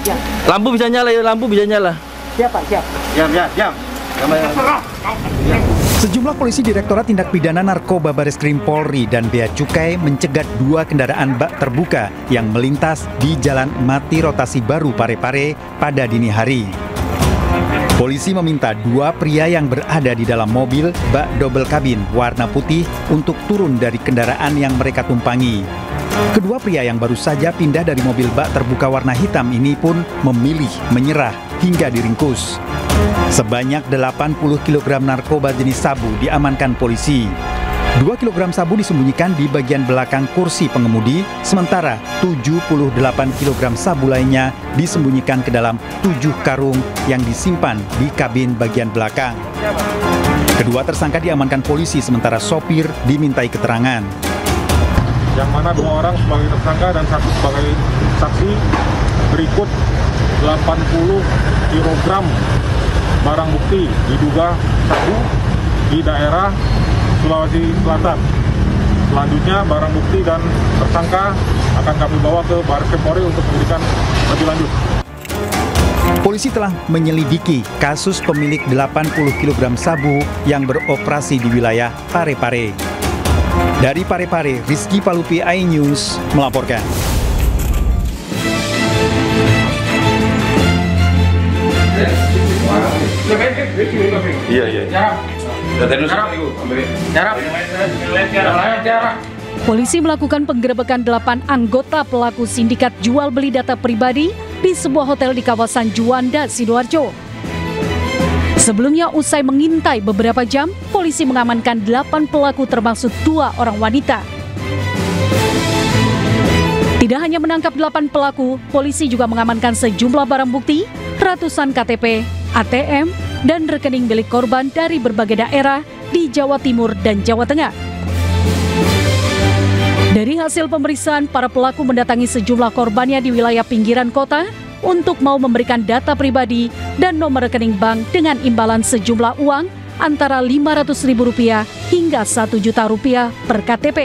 Siap. Lampu bisa nyala ya, lampu bisa nyala. Siap Pak, siap. Siap. Sejumlah polisi Direktorat Tindak Pidana Narkoba Bareskrim Polri dan Bea Cukai mencegat 2 kendaraan bak terbuka yang melintas di Jalan Mati Rotasi Baru Parepare pada dini hari. Polisi meminta 2 pria yang berada di dalam mobil bak double kabin warna putih untuk turun dari kendaraan yang mereka tumpangi. Kedua pria yang baru saja pindah dari mobil bak terbuka warna hitam ini pun memilih menyerah hingga diringkus. Sebanyak 80 kg narkoba jenis sabu diamankan polisi. 2 kg sabu disembunyikan di bagian belakang kursi pengemudi, sementara 78 kg sabu lainnya disembunyikan ke dalam 7 karung yang disimpan di kabin bagian belakang. Kedua tersangka diamankan polisi, sementara sopir dimintai keterangan. Yang mana 2 orang sebagai tersangka dan 1 sebagai saksi. Berikut 80 kg barang bukti diduga sabu di daerah Sulawesi Selatan. Selanjutnya barang bukti dan tersangka akan kami bawa ke Bareskrim Polri untuk diberikan lebih lanjut. Polisi telah menyelidiki kasus pemilik 80 kg sabu yang beroperasi di wilayah Parepare. Dari Parepare, Rizky Palupi, iNews melaporkan. Polisi melakukan penggerebekan 8 anggota pelaku sindikat jual beli data pribadi di sebuah hotel di kawasan Juanda, Sidoarjo. Sebelumnya, usai mengintai beberapa jam, polisi mengamankan 8 pelaku termasuk 2 orang wanita. Tidak hanya menangkap 8 pelaku, polisi juga mengamankan sejumlah barang bukti, ratusan KTP, ATM, dan rekening milik korban dari berbagai daerah di Jawa Timur dan Jawa Tengah. Dari hasil pemeriksaan, para pelaku mendatangi sejumlah korbannya di wilayah pinggiran kota untuk mau memberikan data pribadi dan nomor rekening bank dengan imbalan sejumlah uang antara Rp500.000 hingga Rp1.000.000 per KTP.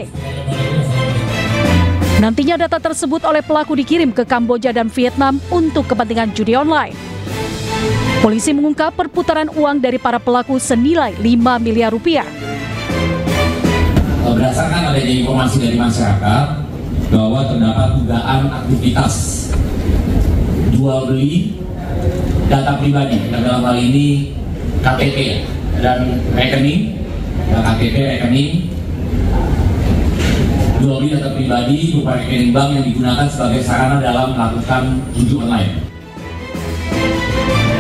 Nantinya data tersebut oleh pelaku dikirim ke Kamboja dan Vietnam untuk kepentingan judi online. Polisi mengungkap perputaran uang dari para pelaku senilai Rp5 miliar. Berdasarkan adanya informasi dari masyarakat bahwa terdapat dugaan aktivitas jual beli data pribadi, dan dalam hal ini KTP dan rekening, KTP rekening, jual beli data pribadi berupa rekening bank yang digunakan sebagai sarana dalam melakukan judi online.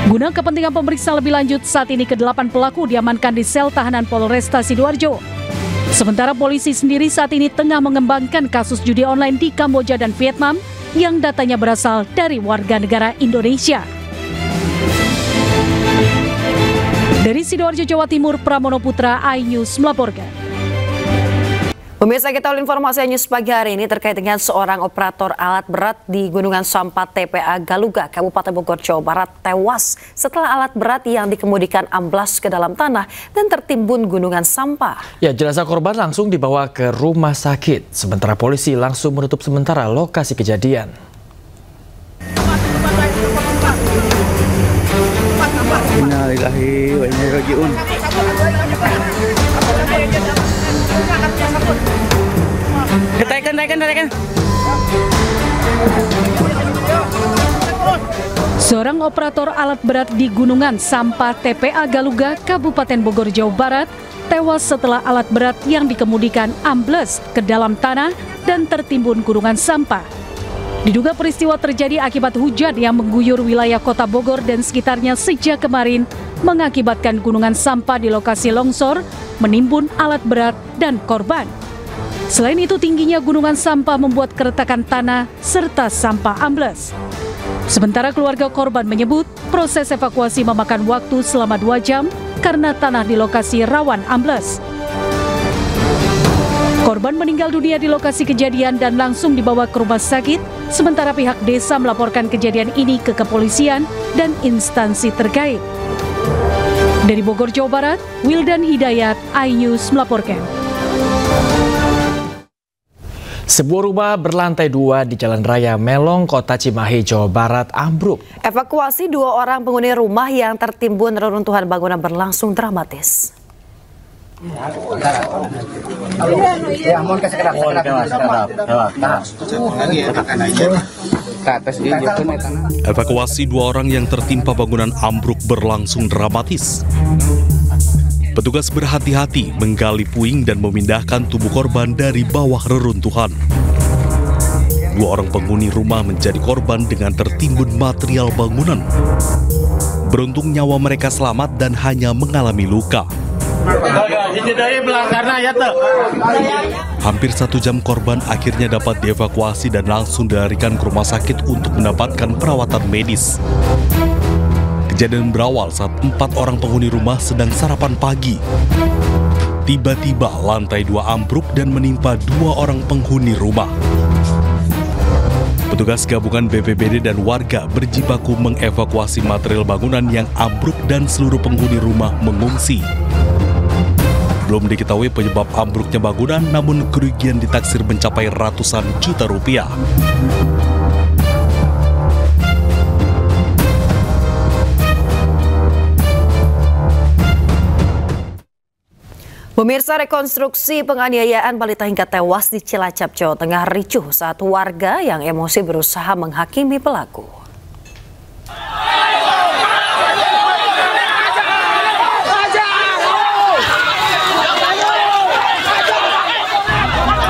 Guna kepentingan pemeriksaan lebih lanjut, saat ini ke-8 pelaku diamankan di sel tahanan Polresta Sidoarjo. Sementara polisi sendiri saat ini tengah mengembangkan kasus judi online di Kamboja dan Vietnam yang datanya berasal dari warga negara Indonesia. Dari Sidoarjo, Jawa Timur, Pramono Putra, iNews melaporkan. Pemirsa, kita awal informasi News pagi hari ini terkait dengan seorang operator alat berat di Gunungan Sampah TPA Galuga, Kabupaten Bogor, Jawa Barat tewas setelah alat berat yang dikemudikan amblas ke dalam tanah dan tertimbun gunungan sampah. Ya, jenazah korban langsung dibawa ke rumah sakit, sementara polisi langsung menutup sementara lokasi kejadian. Innalillahi wa inna ilaihi raji'un. Naikkan. Seorang operator alat berat di Gunungan Sampah TPA Galuga, Kabupaten Bogor, Jawa Barat, tewas setelah alat berat yang dikemudikan ambles ke dalam tanah dan tertimbun gunungan sampah. Diduga peristiwa terjadi akibat hujan yang mengguyur wilayah kota Bogor dan sekitarnya sejak kemarin, mengakibatkan gunungan sampah di lokasi longsor, menimbun alat berat dan korban. Selain itu, tingginya gunungan sampah membuat keretakan tanah serta sampah ambles. Sementara keluarga korban menyebut proses evakuasi memakan waktu selama 2 jam karena tanah di lokasi rawan ambles. Korban meninggal dunia di lokasi kejadian dan langsung dibawa ke rumah sakit, sementara pihak desa melaporkan kejadian ini ke kepolisian dan instansi terkait. Dari Bogor, Jawa Barat, Wildan Hidayat, iNews melaporkan. Sebuah rumah berlantai 2 di Jalan Raya Melong, Kota Cimahi, Jawa Barat ambruk. Evakuasi 2 orang penghuni rumah yang tertimbun reruntuhan bangunan berlangsung dramatis. Evakuasi 2 orang yang tertimpa bangunan ambruk berlangsung dramatis. Petugas berhati-hati menggali puing dan memindahkan tubuh korban dari bawah reruntuhan. 2 orang penghuni rumah menjadi korban dengan tertimbun material bangunan. Beruntung nyawa mereka selamat dan hanya mengalami luka. Hampir 1 jam korban akhirnya dapat dievakuasi dan langsung dilarikan ke rumah sakit untuk mendapatkan perawatan medis. Kejadian berawal saat 4 orang penghuni rumah sedang sarapan pagi. Tiba-tiba lantai 2 ambruk dan menimpa 2 orang penghuni rumah. Petugas gabungan BPBD dan warga berjibaku mengevakuasi material bangunan yang ambruk dan seluruh penghuni rumah mengungsi. Belum diketahui penyebab ambruknya bangunan, namun kerugian ditaksir mencapai ratusan juta rupiah. Pemirsa, rekonstruksi penganiayaan balita hingga tewas di Cilacap, Jawa Tengah ricuh saat warga yang emosi berusaha menghakimi pelaku.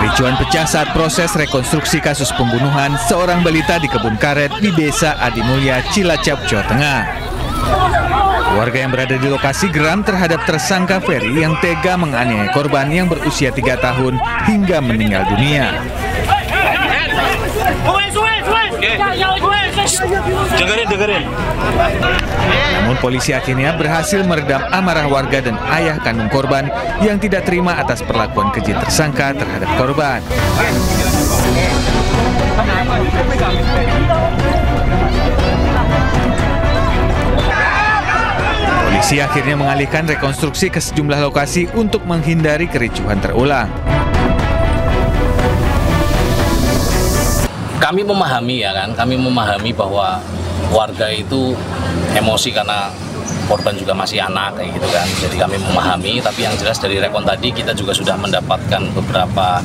Ricuhan pecah saat proses rekonstruksi kasus pembunuhan seorang balita di kebun karet di Desa Adimulya, Cilacap, Jawa Tengah. Warga yang berada di lokasi geram terhadap tersangka Ferry yang tega menganiaya korban yang berusia 3 tahun hingga meninggal dunia. Namun polisi akhirnya berhasil meredam amarah warga dan ayah kandung korban yang tidak terima atas perlakuan keji tersangka terhadap korban. Polisi akhirnya mengalihkan rekonstruksi ke sejumlah lokasi untuk menghindari kericuhan terulang. Kami memahami kami memahami bahwa warga itu emosi karena korban juga masih anak kayak gitu kan. Jadi kami memahami, tapi yang jelas dari rekon tadi kita juga sudah mendapatkan beberapa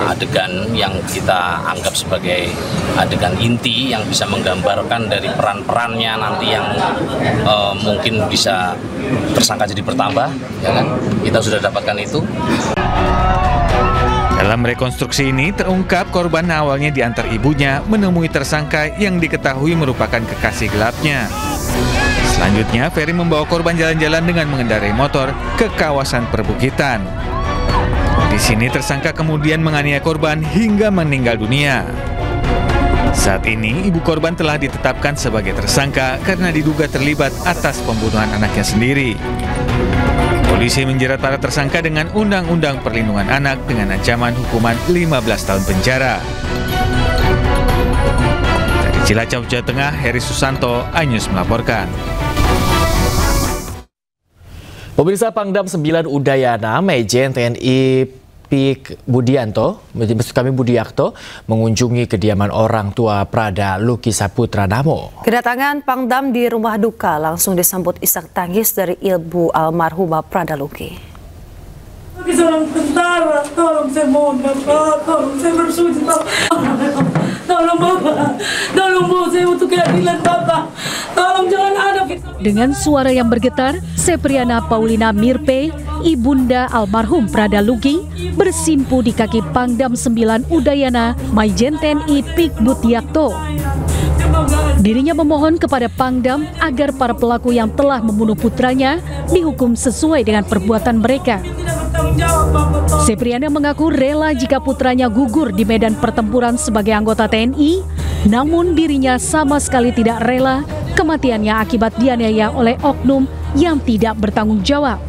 adegan yang kita anggap sebagai adegan inti yang bisa menggambarkan dari peran-perannya nanti yang mungkin bisa tersangka jadi bertambah, ya kan? Kita sudah dapatkan itu. Dalam rekonstruksi ini terungkap korban awalnya diantar ibunya menemui tersangka yang diketahui merupakan kekasih gelapnya. Selanjutnya, Ferry membawa korban jalan-jalan dengan mengendarai motor ke kawasan perbukitan. Di sini tersangka kemudian menganiaya korban hingga meninggal dunia. Saat ini ibu korban telah ditetapkan sebagai tersangka karena diduga terlibat atas pembunuhan anaknya sendiri. Polisi menjerat para tersangka dengan Undang-Undang Perlindungan Anak dengan ancaman hukuman 15 tahun penjara. Dari Cilacap, Jawa Tengah, Heri Susanto, iNews melaporkan. Pemirsa, Pangdam 9 Udayana, Majen TNI Pik Budianto, Budiakto, mengunjungi kediaman orang tua Prada Luki Saputra Namo. Kedatangan Pangdam di rumah duka langsung disambut isak tangis dari ibu almarhumah Prada Luki. Bagi seorang tentara, tolong saya mohon Bapak, tolong saya bersujud Bapak. Tolong Bapak, tolong Bu, saya butuh keadilan Bapak. Tolong jangan ada. Dengan suara yang bergetar, Sepriana Paulina Mirpe, ibunda almarhum Prada Luki, bersimpu di kaki Pangdam 9 Udayana, Majen TNI Pik Budiakto. Dirinya memohon kepada Pangdam agar para pelaku yang telah membunuh putranya dihukum sesuai dengan perbuatan mereka. Sepriana mengaku rela jika putranya gugur di medan pertempuran sebagai anggota TNI, namun dirinya sama sekali tidak rela kematiannya akibat dianiaya oleh oknum yang tidak bertanggung jawab.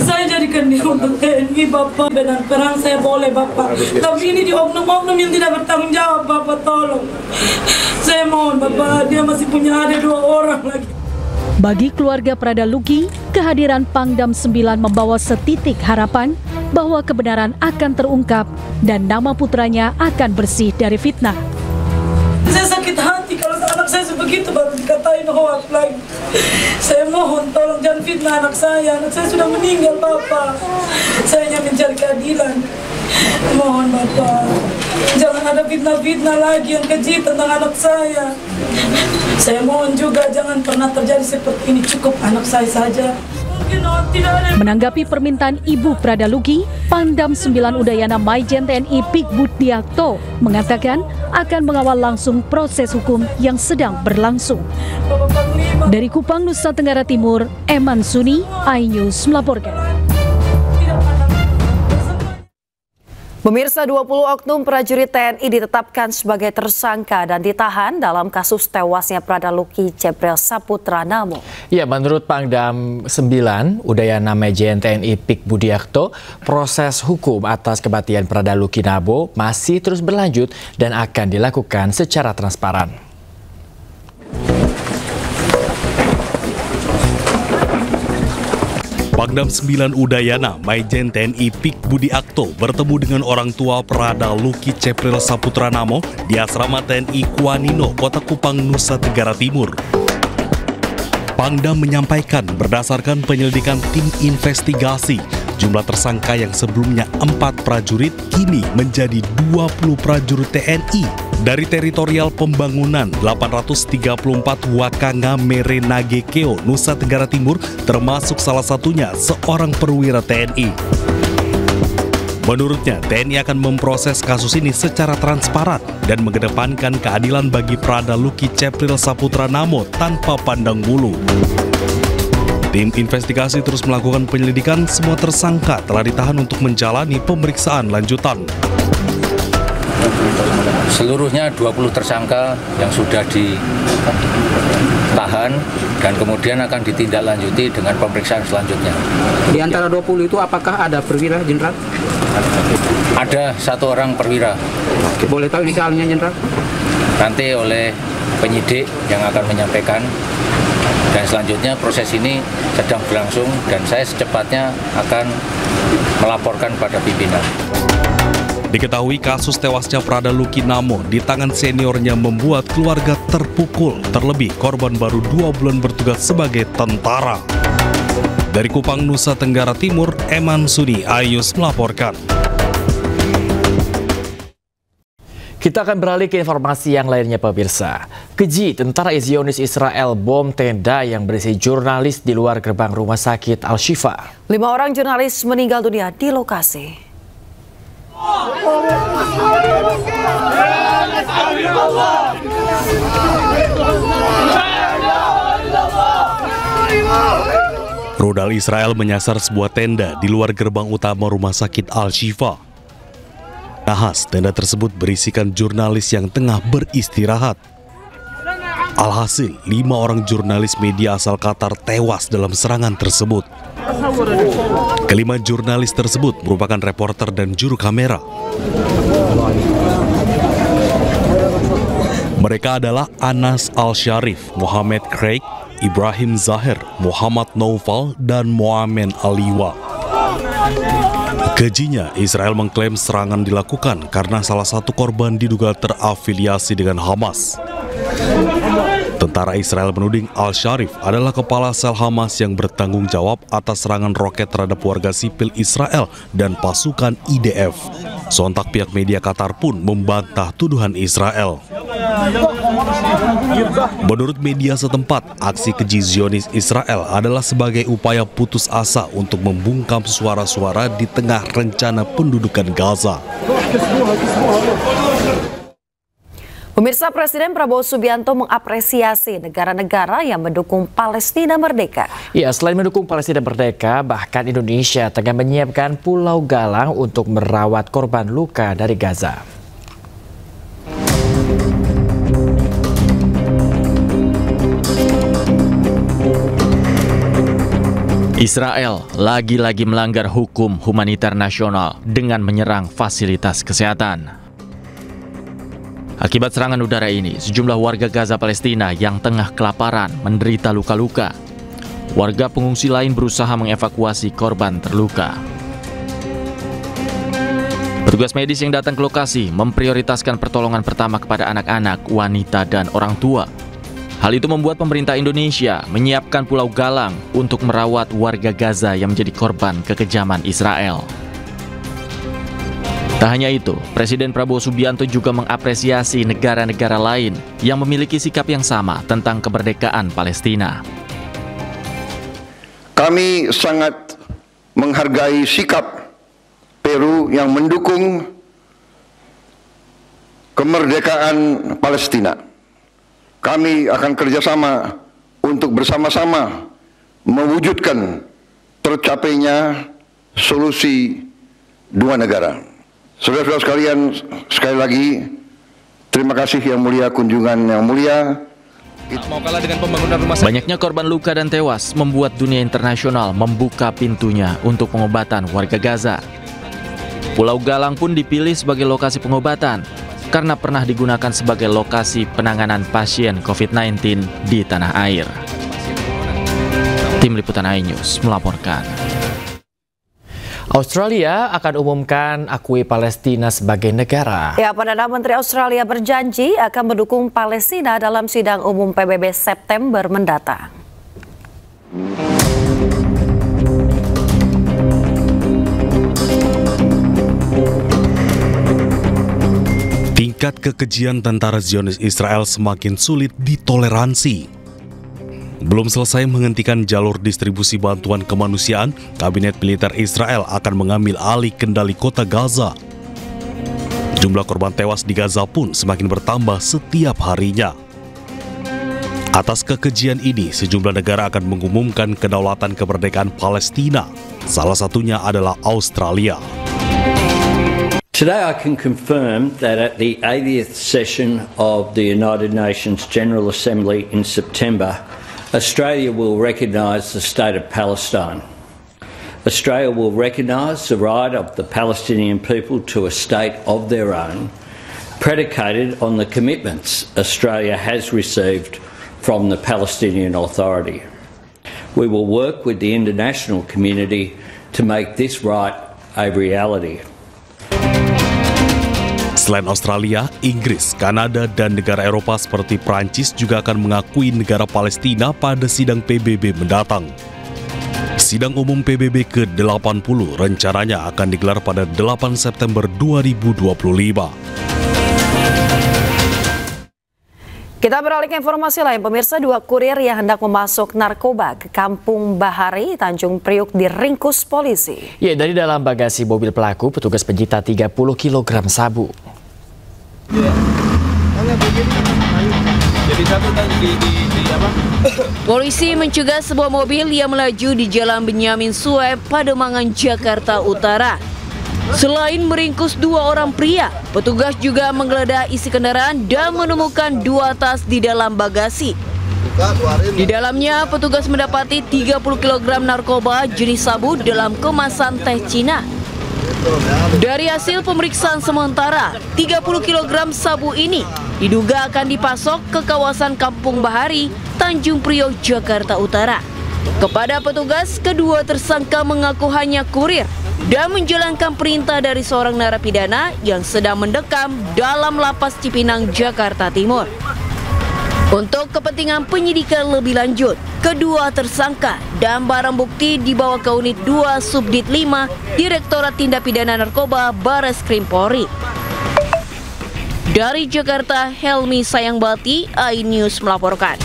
Saya jadikan dia untuk TNI Bapak, medan perang saya boleh Bapak, tapi ini di oknum-oknum yang tidak bertanggung jawab Bapak, tolong. Saya mohon Bapak, dia masih punya adik 2 orang lagi. Bagi keluarga Prada Luki, kehadiran Pangdam 9 membawa setitik harapan bahwa kebenaran akan terungkap dan nama putranya akan bersih dari fitnah. Saya sakit hati kalau anak saya sebegitu baru dikatain hoax lagi. Saya mohon tolong jangan fitnah anak saya. Anak saya sudah meninggal, Bapak. Saya hanya mencari keadilan. Mohon Bapak, jangan ada fitnah-fitnah lagi yang keji tentang anak saya. Saya mohon juga jangan pernah terjadi seperti ini. Cukup anak saya saja. Menanggapi permintaan Ibu Prada Luki, Pangdam 9 Udayana Maijen TNI Pik Budiakto mengatakan akan mengawal langsung proses hukum yang sedang berlangsung. Dari Kupang, Nusa Tenggara Timur, Eman Suni, iNews melaporkan. Pemirsa, 20 oknum prajurit TNI ditetapkan sebagai tersangka dan ditahan dalam kasus tewasnya Prada Luki Cepril Saputra Namo. Ya, menurut Pangdam 9 Udayana Maijen TNI Pik Budiakto, proses hukum atas kematian Prada Luki Namo masih terus berlanjut dan akan dilakukan secara transparan. Pangdam 9 Udayana Maijen TNI Pik Budiakto bertemu dengan orang tua Prada Luki Cepril Saputra Namo di asrama TNI Kuanino, Kota Kupang, Nusa Tenggara Timur. Pangdam menyampaikan berdasarkan penyelidikan tim investigasi, jumlah tersangka yang sebelumnya 4 prajurit kini menjadi 20 prajurit TNI. Dari teritorial pembangunan 834 Wakanga Merenagekeo, Nusa Tenggara Timur, termasuk salah satunya seorang perwira TNI. Menurutnya, TNI akan memproses kasus ini secara transparan dan mengedepankan keadilan bagi Prada Luki Cepril Saputra Namo tanpa pandang bulu. Tim investigasi terus melakukan penyelidikan, semua tersangka telah ditahan untuk menjalani pemeriksaan lanjutan. Seluruhnya 20 tersangka yang sudah ditahan dan kemudian akan ditindaklanjuti dengan pemeriksaan selanjutnya. Di antara 20 itu apakah ada perwira, Jenderal? Ada 1 orang perwira. Oke, boleh tahu inisialnya, Jenderal? Nanti oleh penyidik yang akan menyampaikan, dan selanjutnya proses ini sedang berlangsung dan saya secepatnya akan melaporkan pada pimpinan. Diketahui kasus tewasnya Prada Luki Namo di tangan seniornya membuat keluarga terpukul, terlebih korban baru 2 bulan bertugas sebagai tentara. Dari Kupang, Nusa Tenggara Timur, Eman Suni, iNews melaporkan. Kita akan beralih ke informasi yang lainnya, pemirsa. Keji tentara Zionis Israel bom tenda yang berisi jurnalis di luar gerbang rumah sakit Al-Shifa. 5 orang jurnalis meninggal dunia di lokasi. Rudal Israel menyasar sebuah tenda di luar gerbang utama rumah sakit Al-Shifa. Nahas, tenda tersebut berisikan jurnalis yang tengah beristirahat. Alhasil, 5 orang jurnalis media asal Qatar tewas dalam serangan tersebut. Kelima jurnalis tersebut merupakan reporter dan juru kamera. Mereka adalah Anas Al-Sharif, Muhammad Craig, Ibrahim Zahir, Muhammad Naufal, dan Moamen Aliwa. Kejinya, Israel mengklaim serangan dilakukan karena salah satu korban diduga terafiliasi dengan Hamas. Tentara Israel menuding Al-Sharif adalah kepala sel Hamas yang bertanggung jawab atas serangan roket terhadap warga sipil Israel dan pasukan IDF. Sontak pihak media Qatar pun membantah tuduhan Israel. Menurut media setempat, aksi keji Zionis Israel adalah sebagai upaya putus asa untuk membungkam suara-suara di tengah rencana pendudukan Gaza. Pemirsa, Presiden Prabowo Subianto mengapresiasi negara-negara yang mendukung Palestina merdeka. Ya, selain mendukung Palestina merdeka, bahkan Indonesia tengah menyiapkan Pulau Galang untuk merawat korban luka dari Gaza. Israel lagi-lagi melanggar hukum humanitar nasional dengan menyerang fasilitas kesehatan. Akibat serangan udara ini, sejumlah warga Gaza Palestina yang tengah kelaparan menderita luka-luka. Warga pengungsi lain berusaha mengevakuasi korban terluka. Petugas medis yang datang ke lokasi memprioritaskan pertolongan pertama kepada anak-anak, wanita, dan orang tua. Hal itu membuat pemerintah Indonesia menyiapkan Pulau Galang untuk merawat warga Gaza yang menjadi korban kekejaman Israel. Tak hanya itu, Presiden Prabowo Subianto juga mengapresiasi negara-negara lain yang memiliki sikap yang sama tentang kemerdekaan Palestina. Kami sangat menghargai sikap Peru yang mendukung kemerdekaan Palestina. Kami akan kerjasama untuk bersama-sama mewujudkan tercapainya solusi dua negara. Saudara-saudara sekalian, sekali lagi terima kasih Yang Mulia, kunjungan Yang Mulia. Banyaknya korban luka dan tewas membuat dunia internasional membuka pintunya untuk pengobatan warga Gaza. Pulau Galang pun dipilih sebagai lokasi pengobatan karena pernah digunakan sebagai lokasi penanganan pasien COVID-19 di tanah air. Tim Liputan iNews melaporkan. Australia akan umumkan akui Palestina sebagai negara. Ya, Perdana Menteri Australia berjanji akan mendukung Palestina dalam sidang umum PBB September mendatang. Tingkat kekejian tentara Zionis Israel semakin sulit ditoleransi. Belum selesai menghentikan jalur distribusi bantuan kemanusiaan, Kabinet Militer Israel akan mengambil alih kendali kota Gaza. Jumlah korban tewas di Gaza pun semakin bertambah setiap harinya. Atas kekejian ini, sejumlah negara akan mengumumkan kedaulatan kemerdekaan Palestina. Salah satunya adalah Australia. Today I can confirm that at the 80th session of the United Nations General Assembly in September, Australia will recognise the state of Palestine. Australia will recognise the right of the Palestinian people to a state of their own, predicated on the commitments Australia has received from the Palestinian Authority. We will work with the international community to make this right a reality. Selain Australia, Inggris, Kanada, dan negara Eropa seperti Prancis juga akan mengakui negara Palestina pada sidang PBB mendatang. Sidang umum PBB ke-80 rencananya akan digelar pada 8 September 2025. Kita beralih ke informasi lain. Pemirsa, 2 kurir yang hendak memasuk narkoba ke Kampung Bahari, Tanjung Priuk diringkus polisi. Ya, dari dalam bagasi mobil pelaku, petugas menyita 30 kg sabu. Polisi mencegah sebuah mobil yang melaju di Jalan Benyamin Sueb, Pademangan, Jakarta Utara. Selain meringkus 2 orang pria, petugas juga menggeledah isi kendaraan dan menemukan 2 tas di dalam bagasi. Di dalamnya, petugas mendapati 30 kg narkoba jenis sabu dalam kemasan teh Cina. Dari hasil pemeriksaan sementara, 30 kg sabu ini diduga akan dipasok ke kawasan Kampung Bahari, Tanjung Priok, Jakarta Utara. Kepada petugas, kedua tersangka mengaku hanya kurir dan menjalankan perintah dari seorang narapidana yang sedang mendekam dalam lapas Cipinang, Jakarta Timur. Untuk kepentingan penyidikan lebih lanjut, kedua tersangka dan barang bukti dibawa ke Unit 2 Subdit 5 Direktorat Tindak Pidana Narkoba Bareskrim Polri. Dari Jakarta, Helmi Sayangbati, iNews melaporkan.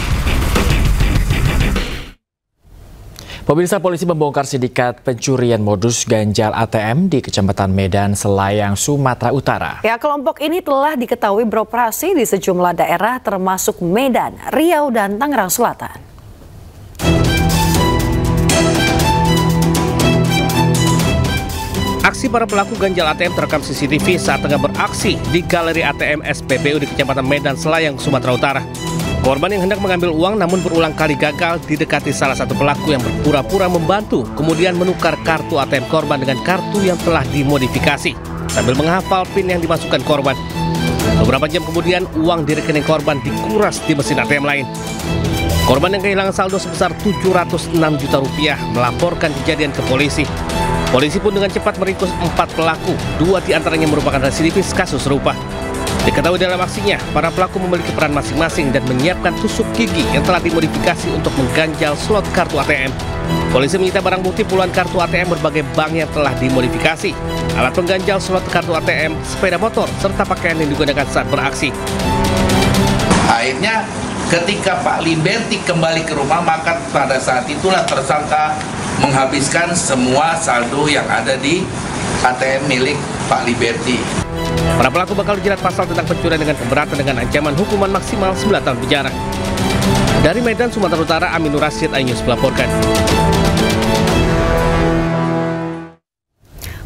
Pemirsa, polisi membongkar sindikat pencurian modus ganjal ATM di Kecamatan Medan, Selayang, Sumatera Utara. Ya, kelompok ini telah diketahui beroperasi di sejumlah daerah termasuk Medan, Riau, dan Tangerang Selatan. Aksi para pelaku ganjal ATM terekam CCTV saat tengah beraksi di Galeri ATM SPBU di Kecamatan Medan, Selayang, Sumatera Utara. Korban yang hendak mengambil uang namun berulang kali gagal didekati salah satu pelaku yang berpura-pura membantu, kemudian menukar kartu ATM korban dengan kartu yang telah dimodifikasi sambil menghafal PIN yang dimasukkan korban. Beberapa jam kemudian, uang di rekening korban dikuras di mesin ATM lain. Korban yang kehilangan saldo sebesar Rp706 juta melaporkan kejadian ke polisi. Polisi pun dengan cepat meringkus 4 pelaku, 2 diantaranya merupakan residivis kasus serupa. Diketahui dalam aksinya, para pelaku memiliki peran masing-masing dan menyiapkan tusuk gigi yang telah dimodifikasi untuk mengganjal slot kartu ATM. Polisi menyita barang bukti puluhan kartu ATM berbagai bank yang telah dimodifikasi, alat pengganjal slot kartu ATM, sepeda motor, serta pakaian yang digunakan saat beraksi. Akhirnya ketika Pak Liberty kembali ke rumah, maka pada saat itulah tersangka menghabiskan semua saldo yang ada di ATM milik Pak Liberty. Para pelaku bakal dijerat pasal tentang pencurian dengan keberatan dengan ancaman hukuman maksimal 9 tahun penjara. Dari Medan, Sumatera Utara, Aminur Rasyid, iNews melaporkan.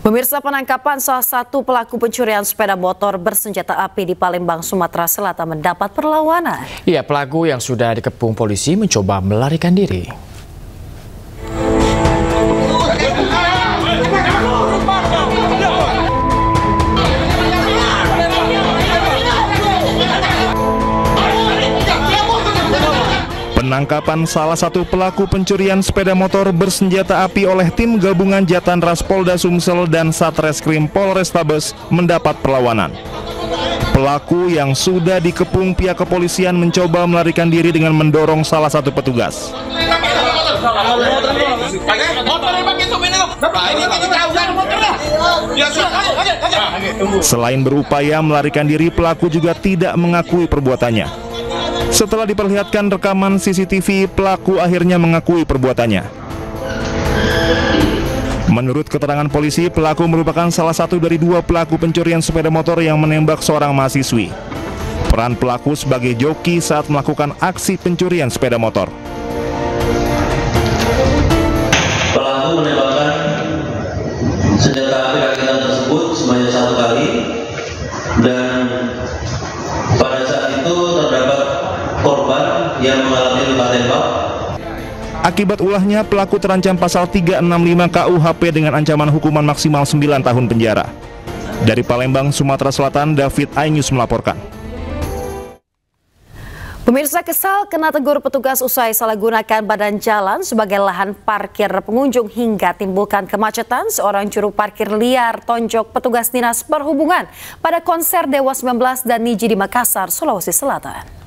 Pemirsa, penangkapan salah satu pelaku pencurian sepeda motor bersenjata api di Palembang, Sumatera Selatan mendapat perlawanan. Iya, pelaku yang sudah dikepung polisi mencoba melarikan diri. Penangkapan salah satu pelaku pencurian sepeda motor bersenjata api oleh tim gabungan Jatanras Polda Sumsel dan Satreskrim Polrestabes mendapat perlawanan. Pelaku yang sudah dikepung pihak kepolisian mencoba melarikan diri dengan mendorong salah satu petugas. Selain berupaya melarikan diri, pelaku juga tidak mengakui perbuatannya. Setelah diperlihatkan rekaman CCTV, pelaku akhirnya mengakui perbuatannya. Menurut keterangan polisi, pelaku merupakan salah satu dari 2 pelaku pencurian sepeda motor yang menembak seorang mahasiswi. Peran pelaku sebagai joki saat melakukan aksi pencurian sepeda motor. Pelaku menembakkan senjata api rakitan tersebut sebanyak 1 kali, dan pada saat itu terdapat korban yang mengalami luka tembak. Akibat ulahnya, pelaku terancam pasal 365 KUHP dengan ancaman hukuman maksimal 9 tahun penjara. Dari Palembang, Sumatera Selatan, David, iNews melaporkan. Pemirsa, kesal kena tegur petugas usai salah gunakan badan jalan sebagai lahan parkir pengunjung hingga timbulkan kemacetan. Seorang juru parkir liar tonjok petugas Dinas Perhubungan pada konser Dewa 19 dan Niji di Makassar, Sulawesi Selatan.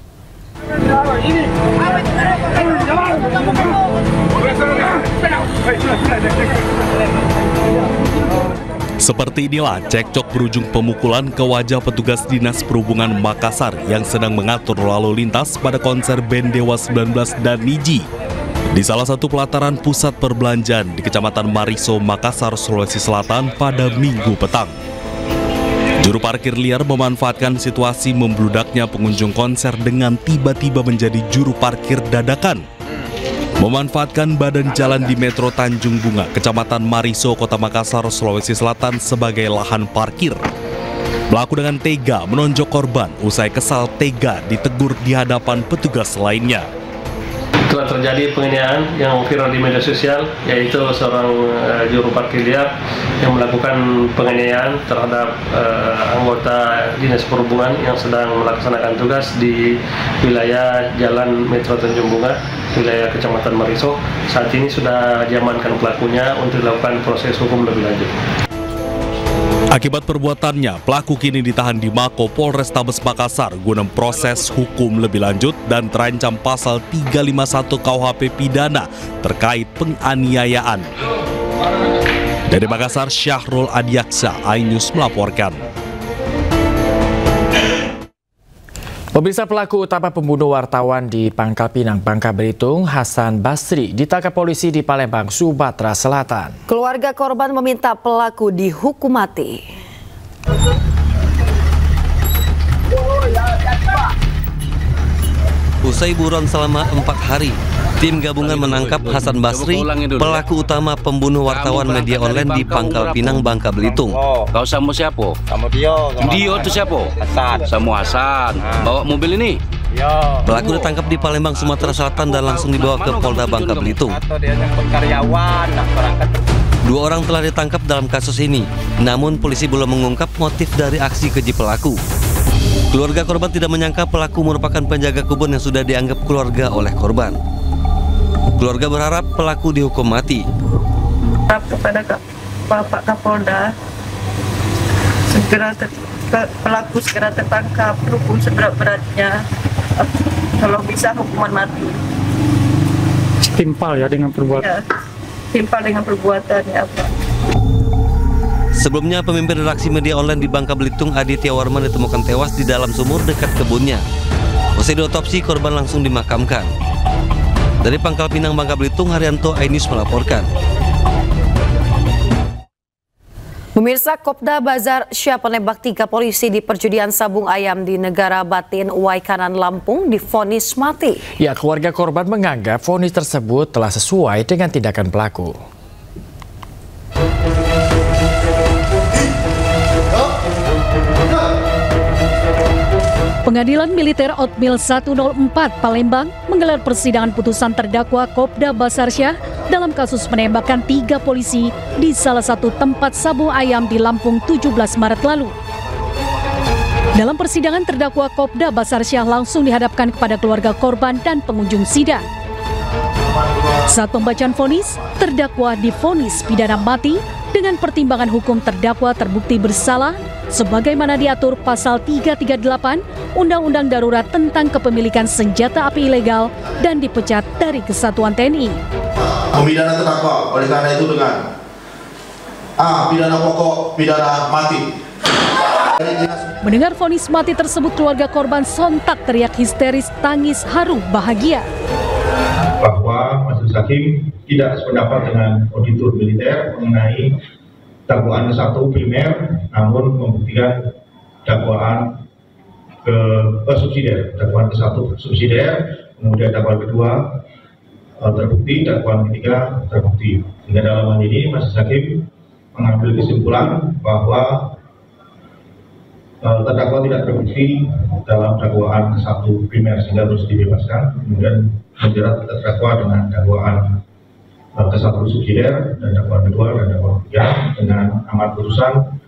Seperti inilah cekcok berujung pemukulan ke wajah petugas Dinas Perhubungan Makassar yang sedang mengatur lalu lintas pada konser band Dewa 19 dan Niji di salah satu pelataran pusat perbelanjaan di Kecamatan Mariso, Makassar, Sulawesi Selatan pada Minggu petang. Juru parkir liar memanfaatkan situasi membludaknya pengunjung konser dengan tiba-tiba menjadi juru parkir dadakan. Memanfaatkan badan jalan di Metro Tanjung Bunga, Kecamatan Mariso, Kota Makassar, Sulawesi Selatan sebagai lahan parkir. Pelaku dengan tega menonjok korban, usai kesal tega ditegur di hadapan petugas lainnya. Telah terjadi penganiayaan yang viral di media sosial, yaitu seorang juru parkir liar yang melakukan penganiayaan terhadap anggota Dinas Perhubungan yang sedang melaksanakan tugas di wilayah Jalan Metro Tanjung Bunga, wilayah Kecamatan Mariso. Saat ini sudah diamankan pelakunya untuk dilakukan proses hukum lebih lanjut. Akibat perbuatannya, pelaku kini ditahan di Mako Polrestabes Makassar guna proses hukum lebih lanjut dan terancam pasal 351 KUHP pidana terkait penganiayaan. Dari Makassar, Syahrul Adiaksa, iNews melaporkan. Pemirsa, pelaku utama pembunuh wartawan di Pangkal Pinang, Bangka Belitung, Hasan Basri, ditangkap polisi di Palembang, Sumatera Selatan. Keluarga korban meminta pelaku dihukum mati. Usai buron selama 4 hari, tim gabungan menangkap Hasan Basri, pelaku utama pembunuh wartawan media online di Pangkal Pinang, Bangka Belitung. Kau sama siapa? Sama Dio. Dio itu siapa? Hasan. Sama Hasan. Bawa mobil ini? Pelaku ditangkap di Palembang, Sumatera Selatan dan langsung dibawa ke Polda Bangka Belitung. 2 orang telah ditangkap dalam kasus ini, namun polisi belum mengungkap motif dari aksi keji pelaku. Keluarga korban tidak menyangka pelaku merupakan penjaga kebun yang sudah dianggap keluarga oleh korban. Keluarga berharap pelaku dihukum mati. Kepada Bapak Kapolda pelaku segera tertangkap, hukum seberat-beratnya, kalau bisa hukuman mati. Timpal ya dengan perbuatan. Ya, timpal dengan perbuatan ya Pak. Sebelumnya, pemimpin redaksi media online di Bangka Belitung, Aditya Warman, ditemukan tewas di dalam sumur dekat kebunnya. Usai diotopsi, korban langsung dimakamkan. Dari Pangkal Pinang, Bangka Belitung, Haryanto, iNews melaporkan. Pemirsa, Kopda Bazar Syah penembak 3 polisi di perjudian sabung ayam di Negara Batin, Waikanan, Lampung divonis mati. Ya, keluarga korban menganggap vonis tersebut telah sesuai dengan tindakan pelaku. Pengadilan Militer Otmil 104 Palembang menggelar persidangan putusan terdakwa Kopda Bazar Syah dalam kasus penembakan 3 polisi di salah satu tempat sabung ayam di Lampung 17 Maret lalu. Dalam persidangan, terdakwa Kopda Bazar Syah langsung dihadapkan kepada keluarga korban dan pengunjung sidang. Saat pembacaan vonis, terdakwa divonis pidana mati dengan pertimbangan hukum terdakwa terbukti bersalah sebagaimana diatur pasal 338 Undang-Undang Darurat tentang Kepemilikan Senjata Api Ilegal dan dipecat dari Kesatuan TNI. Pemidana terdakwa oleh karena itu dengan pidana pokok, pidana mati. Mendengar vonis mati tersebut, keluarga korban sontak teriak histeris, tangis haru bahagia. Bahwa majelis hakim tidak sependapat dengan auditor militer mengenai dakwaan ke-1 primer, namun membuktikan dakwaan subsidiar, dakwaan ke-1 subsidiar, kemudian dakwaan kedua terbukti, dakwaan ketiga terbukti. Sehingga dalam hal ini majelis hakim mengambil kesimpulan bahwa terdakwa tidak terbukti dalam dakwaan ke-1 primer sehingga harus dibebaskan, kemudian menjerat terdakwa dengan dakwaan ke-1 subsidiar dan dakwaan kedua dan dakwaan ketiga dengan amar putusan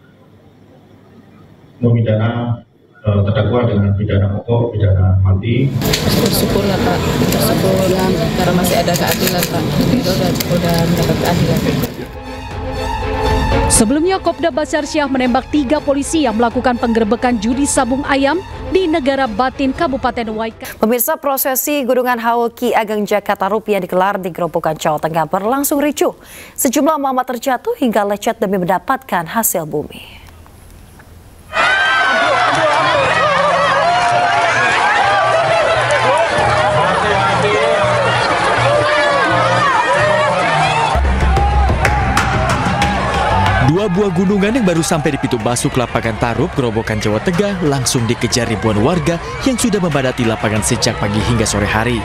memidana terdakwa dengan pidana pokok, pidana mati. Bersyukurlah Pak, bersyukurlah karena masih ada keadilan Pak. Kita udah mendapat keadilan. Sebelumnya, Kopda Bazar Syah menembak 3 polisi yang melakukan penggerebekan judi sabung ayam di Negara Batin, Kabupaten Waikanan. Pemirsa, prosesi Gunungan Haul Ki Ageng Jakarta Rupiah digelar di Gerobokan, Jawa Tengah berlangsung ricuh. Sejumlah mama terjatuh hingga lecet demi mendapatkan hasil bumi. Dua buah gunungan yang baru sampai di pintu masuk lapangan Tarup, Gerobokan, Jawa Tengah langsung dikejar ribuan warga yang sudah membadati lapangan sejak pagi hingga sore hari.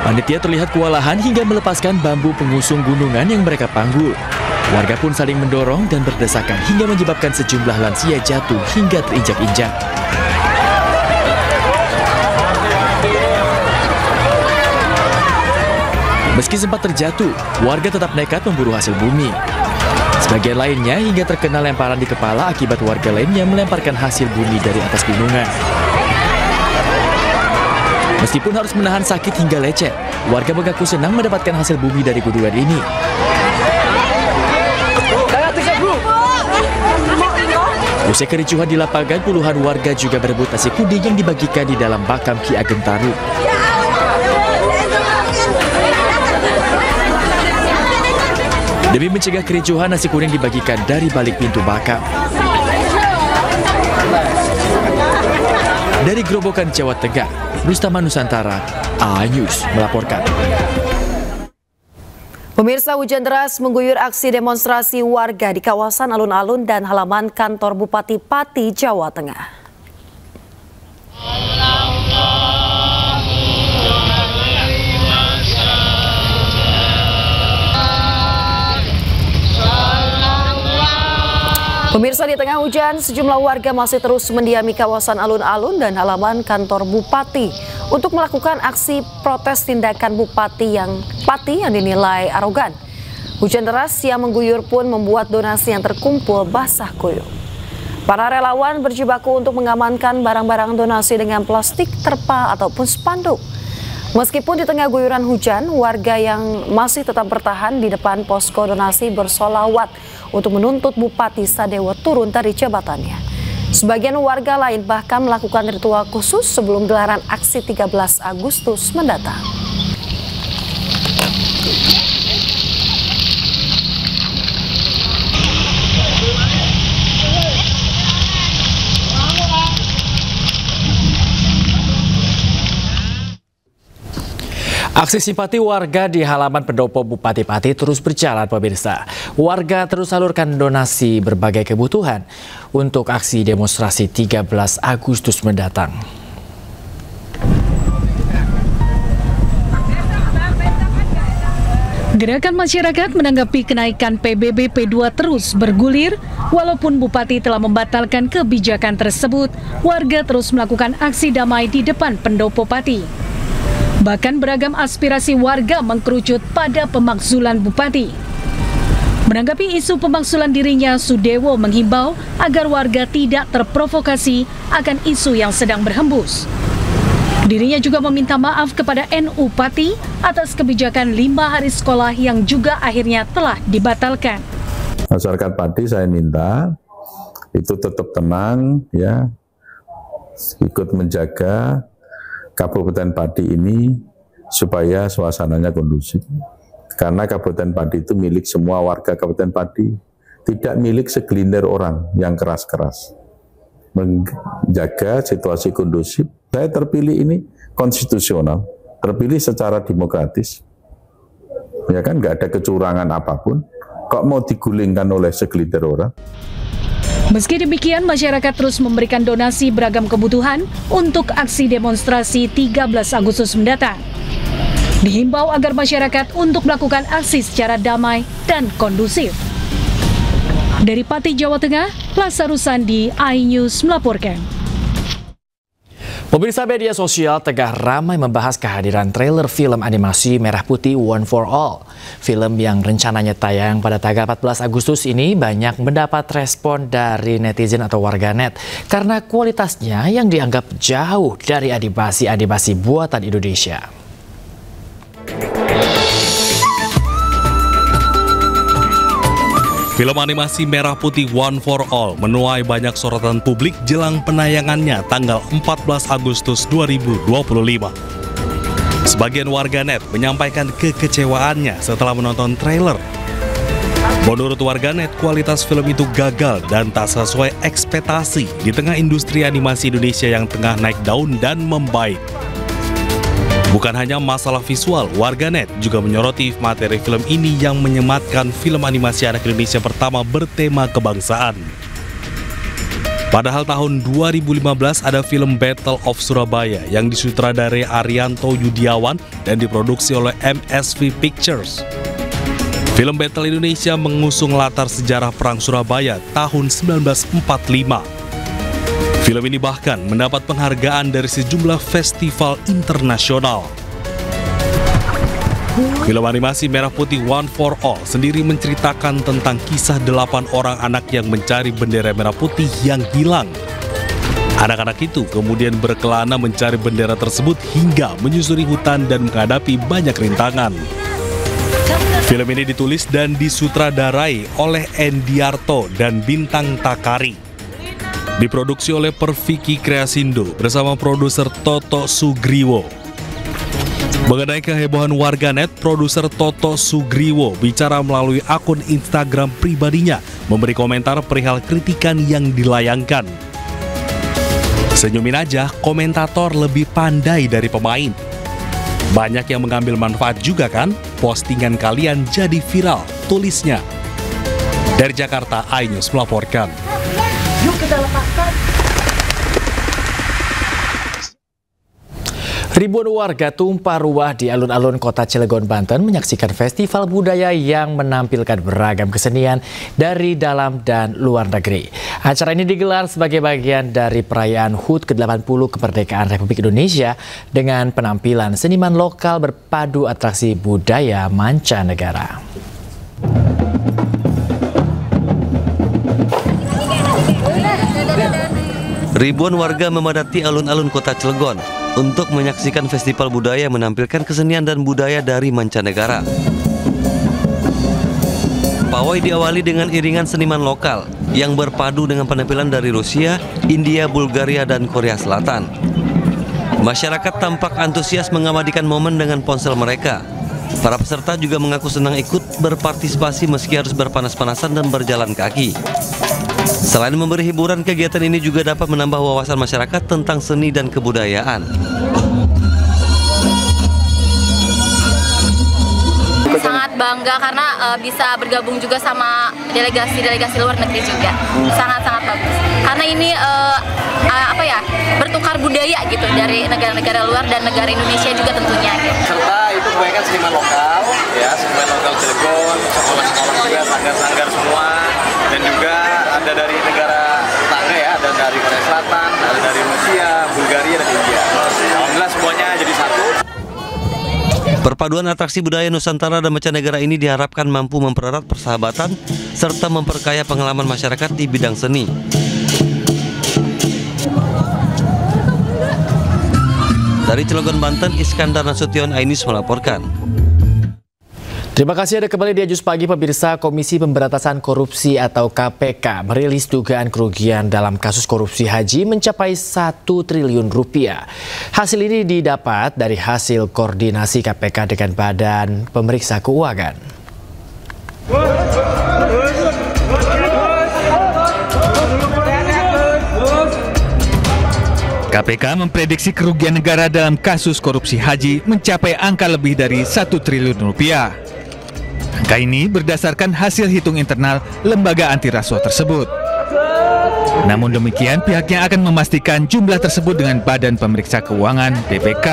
Panitia terlihat kewalahan hingga melepaskan bambu pengusung gunungan yang mereka panggul. Warga pun saling mendorong dan berdesakan hingga menyebabkan sejumlah lansia jatuh hingga terinjak-injak. Meski sempat terjatuh, warga tetap nekat memburu hasil bumi. Sebagian lainnya hingga terkena lemparan di kepala akibat warga lainnya melemparkan hasil bumi dari atas gunungan. Meskipun harus menahan sakit hingga lecet, warga mengaku senang mendapatkan hasil bumi dari gunungan ini. Usai kericuhan di lapangan, puluhan warga juga berebut nasi kuning yang dibagikan di dalam makam Ki Ageng Tarup. Demi mencegah kericuhan, nasi kuning dibagikan dari balik pintu makam. Dari Gerobokan, Jawa Tengah, Rustama Nusantara, iNews melaporkan. Pemirsa, hujan deras mengguyur aksi demonstrasi warga di kawasan alun-alun dan halaman kantor Bupati Pati, Jawa Tengah. Pemirsa, di tengah hujan, sejumlah warga masih terus mendiami kawasan alun-alun dan halaman kantor Bupati untuk melakukan aksi protes tindakan Bupati yang dinilai arogan. Hujan deras yang mengguyur pun membuat donasi yang terkumpul basah kuyup. Para relawan berjibaku untuk mengamankan barang-barang donasi dengan plastik, terpal, ataupun spanduk. Meskipun di tengah guyuran hujan, warga yang masih tetap bertahan di depan posko donasi bersolawat untuk menuntut Bupati Sadewo turun dari jabatannya. Sebagian warga lain bahkan melakukan ritual khusus sebelum gelaran aksi 13 Agustus mendatang. Aksi simpati warga di halaman pendopo Bupati Pati terus berjalan, pemirsa. Warga terus salurkan donasi berbagai kebutuhan untuk aksi demonstrasi 13 Agustus mendatang. Gerakan masyarakat menanggapi kenaikan PBB P2 terus bergulir. Walaupun Bupati telah membatalkan kebijakan tersebut, warga terus melakukan aksi damai di depan pendopo Pati. Bahkan beragam aspirasi warga mengkerucut pada pemakzulan Bupati. Menanggapi isu pemakzulan dirinya, Sudewo menghimbau agar warga tidak terprovokasi akan isu yang sedang berhembus. Dirinya juga meminta maaf kepada NU Pati atas kebijakan 5 hari sekolah yang juga akhirnya telah dibatalkan. Masyarakat Pati saya minta itu tetap tenang, ya, ikut menjaga Kabupaten Pati ini supaya suasananya kondusif. Karena Kabupaten Pati itu milik semua warga Kabupaten Pati, tidak milik segelintir orang yang keras-keras. Menjaga situasi kondusif. Saya terpilih ini konstitusional, terpilih secara demokratis. Ya kan, nggak ada kecurangan apapun. Kok mau digulingkan oleh segelintir orang? Meski demikian, masyarakat terus memberikan donasi beragam kebutuhan untuk aksi demonstrasi 13 Agustus mendatang. Dihimbau agar masyarakat untuk melakukan aksi secara damai dan kondusif. Dari Pati, Jawa Tengah, Plaza Rusandi, iNews melaporkan. Pemirsa, media sosial tengah ramai membahas kehadiran trailer film animasi Merah Putih One for All. Film yang rencananya tayang pada tanggal 14 Agustus ini banyak mendapat respon dari netizen atau warganet karena kualitasnya yang dianggap jauh dari animasi buatan Indonesia. Film animasi Merah Putih One for All menuai banyak sorotan publik jelang penayangannya tanggal 14 Agustus 2025. Sebagian warganet menyampaikan kekecewaannya setelah menonton trailer. Menurut warganet, kualitas film itu gagal dan tak sesuai ekspektasi di tengah industri animasi Indonesia yang tengah naik daun dan membaik. Bukan hanya masalah visual, warganet juga menyoroti materi film ini yang menyematkan film animasi anak Indonesia pertama bertema kebangsaan. Padahal tahun 2015 ada film Battle of Surabaya yang disutradarai Arianto Yudiawan dan diproduksi oleh MSV Pictures. Film Battle Indonesia mengusung latar sejarah Perang Surabaya tahun 1945. Film ini bahkan mendapat penghargaan dari sejumlah festival internasional. Film animasi Merah Putih One for All sendiri menceritakan tentang kisah 8 orang anak yang mencari bendera merah putih yang hilang. Anak-anak itu kemudian berkelana mencari bendera tersebut hingga menyusuri hutan dan menghadapi banyak rintangan. Film ini ditulis dan disutradarai oleh Endiarto dan Bintang Takari. Diproduksi oleh Perfiki Kreasindo bersama produser Toto Sugriwo. Mengenai kehebohan warganet, produser Toto Sugriwo bicara melalui akun Instagram pribadinya, memberi komentar perihal kritikan yang dilayangkan. Senyumin aja, komentator lebih pandai dari pemain. Banyak yang mengambil manfaat juga kan? Postingan kalian jadi viral, tulisnya. Dari Jakarta, iNews melaporkan. Yuk kita lepaskan. Ribuan warga tumpah ruah di alun-alun kota Cilegon, Banten menyaksikan festival budaya yang menampilkan beragam kesenian dari dalam dan luar negeri. Acara ini digelar sebagai bagian dari perayaan HUT ke-80 kemerdekaan Republik Indonesia dengan penampilan seniman lokal berpadu atraksi budaya mancanegara. Ribuan warga memadati alun-alun kota Cilegon. untuk menyaksikan festival budaya yang menampilkan kesenian dan budaya dari mancanegara. Pawai diawali dengan iringan seniman lokal yang berpadu dengan penampilan dari Rusia, India, Bulgaria, dan Korea Selatan. Masyarakat tampak antusias mengabadikan momen dengan ponsel mereka. Para peserta juga mengaku senang ikut berpartisipasi meski harus berpanas-panasan dan berjalan kaki. Selain memberi hiburan, kegiatan ini juga dapat menambah wawasan masyarakat tentang seni dan kebudayaan. Sangat bangga karena bisa bergabung juga sama delegasi-delegasi luar negeri juga. Sangat-sangat bagus. Karena ini bertukar budaya gitu dari negara-negara luar dan negara Indonesia juga tentunya. Gitu. Serta itu kebanyakan seniman lokal, ya seniman lokal Cilegon, sekolah-sekolah juga, sanggar-sanggar semua, dan juga ada dari negara tetangga ya, ada dari Korea Selatan, ada dari Rusia, Bulgaria, dan India. Alhamdulillah semuanya jadi satu. Perpaduan atraksi budaya Nusantara dan mancanegara ini diharapkan mampu mempererat persahabatan serta memperkaya pengalaman masyarakat di bidang seni. Dari Cilegon, Banten, Iskandar Nasution Ainis melaporkan. Terima kasih, ada kembali di Ajus Pagi. Pemirsa, Komisi Pemberantasan Korupsi atau KPK merilis dugaan kerugian dalam kasus korupsi haji mencapai 1 triliun rupiah. Hasil ini didapat dari hasil koordinasi KPK dengan Badan Pemeriksa Keuangan. KPK memprediksi kerugian negara dalam kasus korupsi haji mencapai angka lebih dari 1 triliun rupiah. Angka ini berdasarkan hasil hitung internal lembaga anti rasuah tersebut. Namun demikian, pihaknya akan memastikan jumlah tersebut dengan Badan Pemeriksa Keuangan (BPK).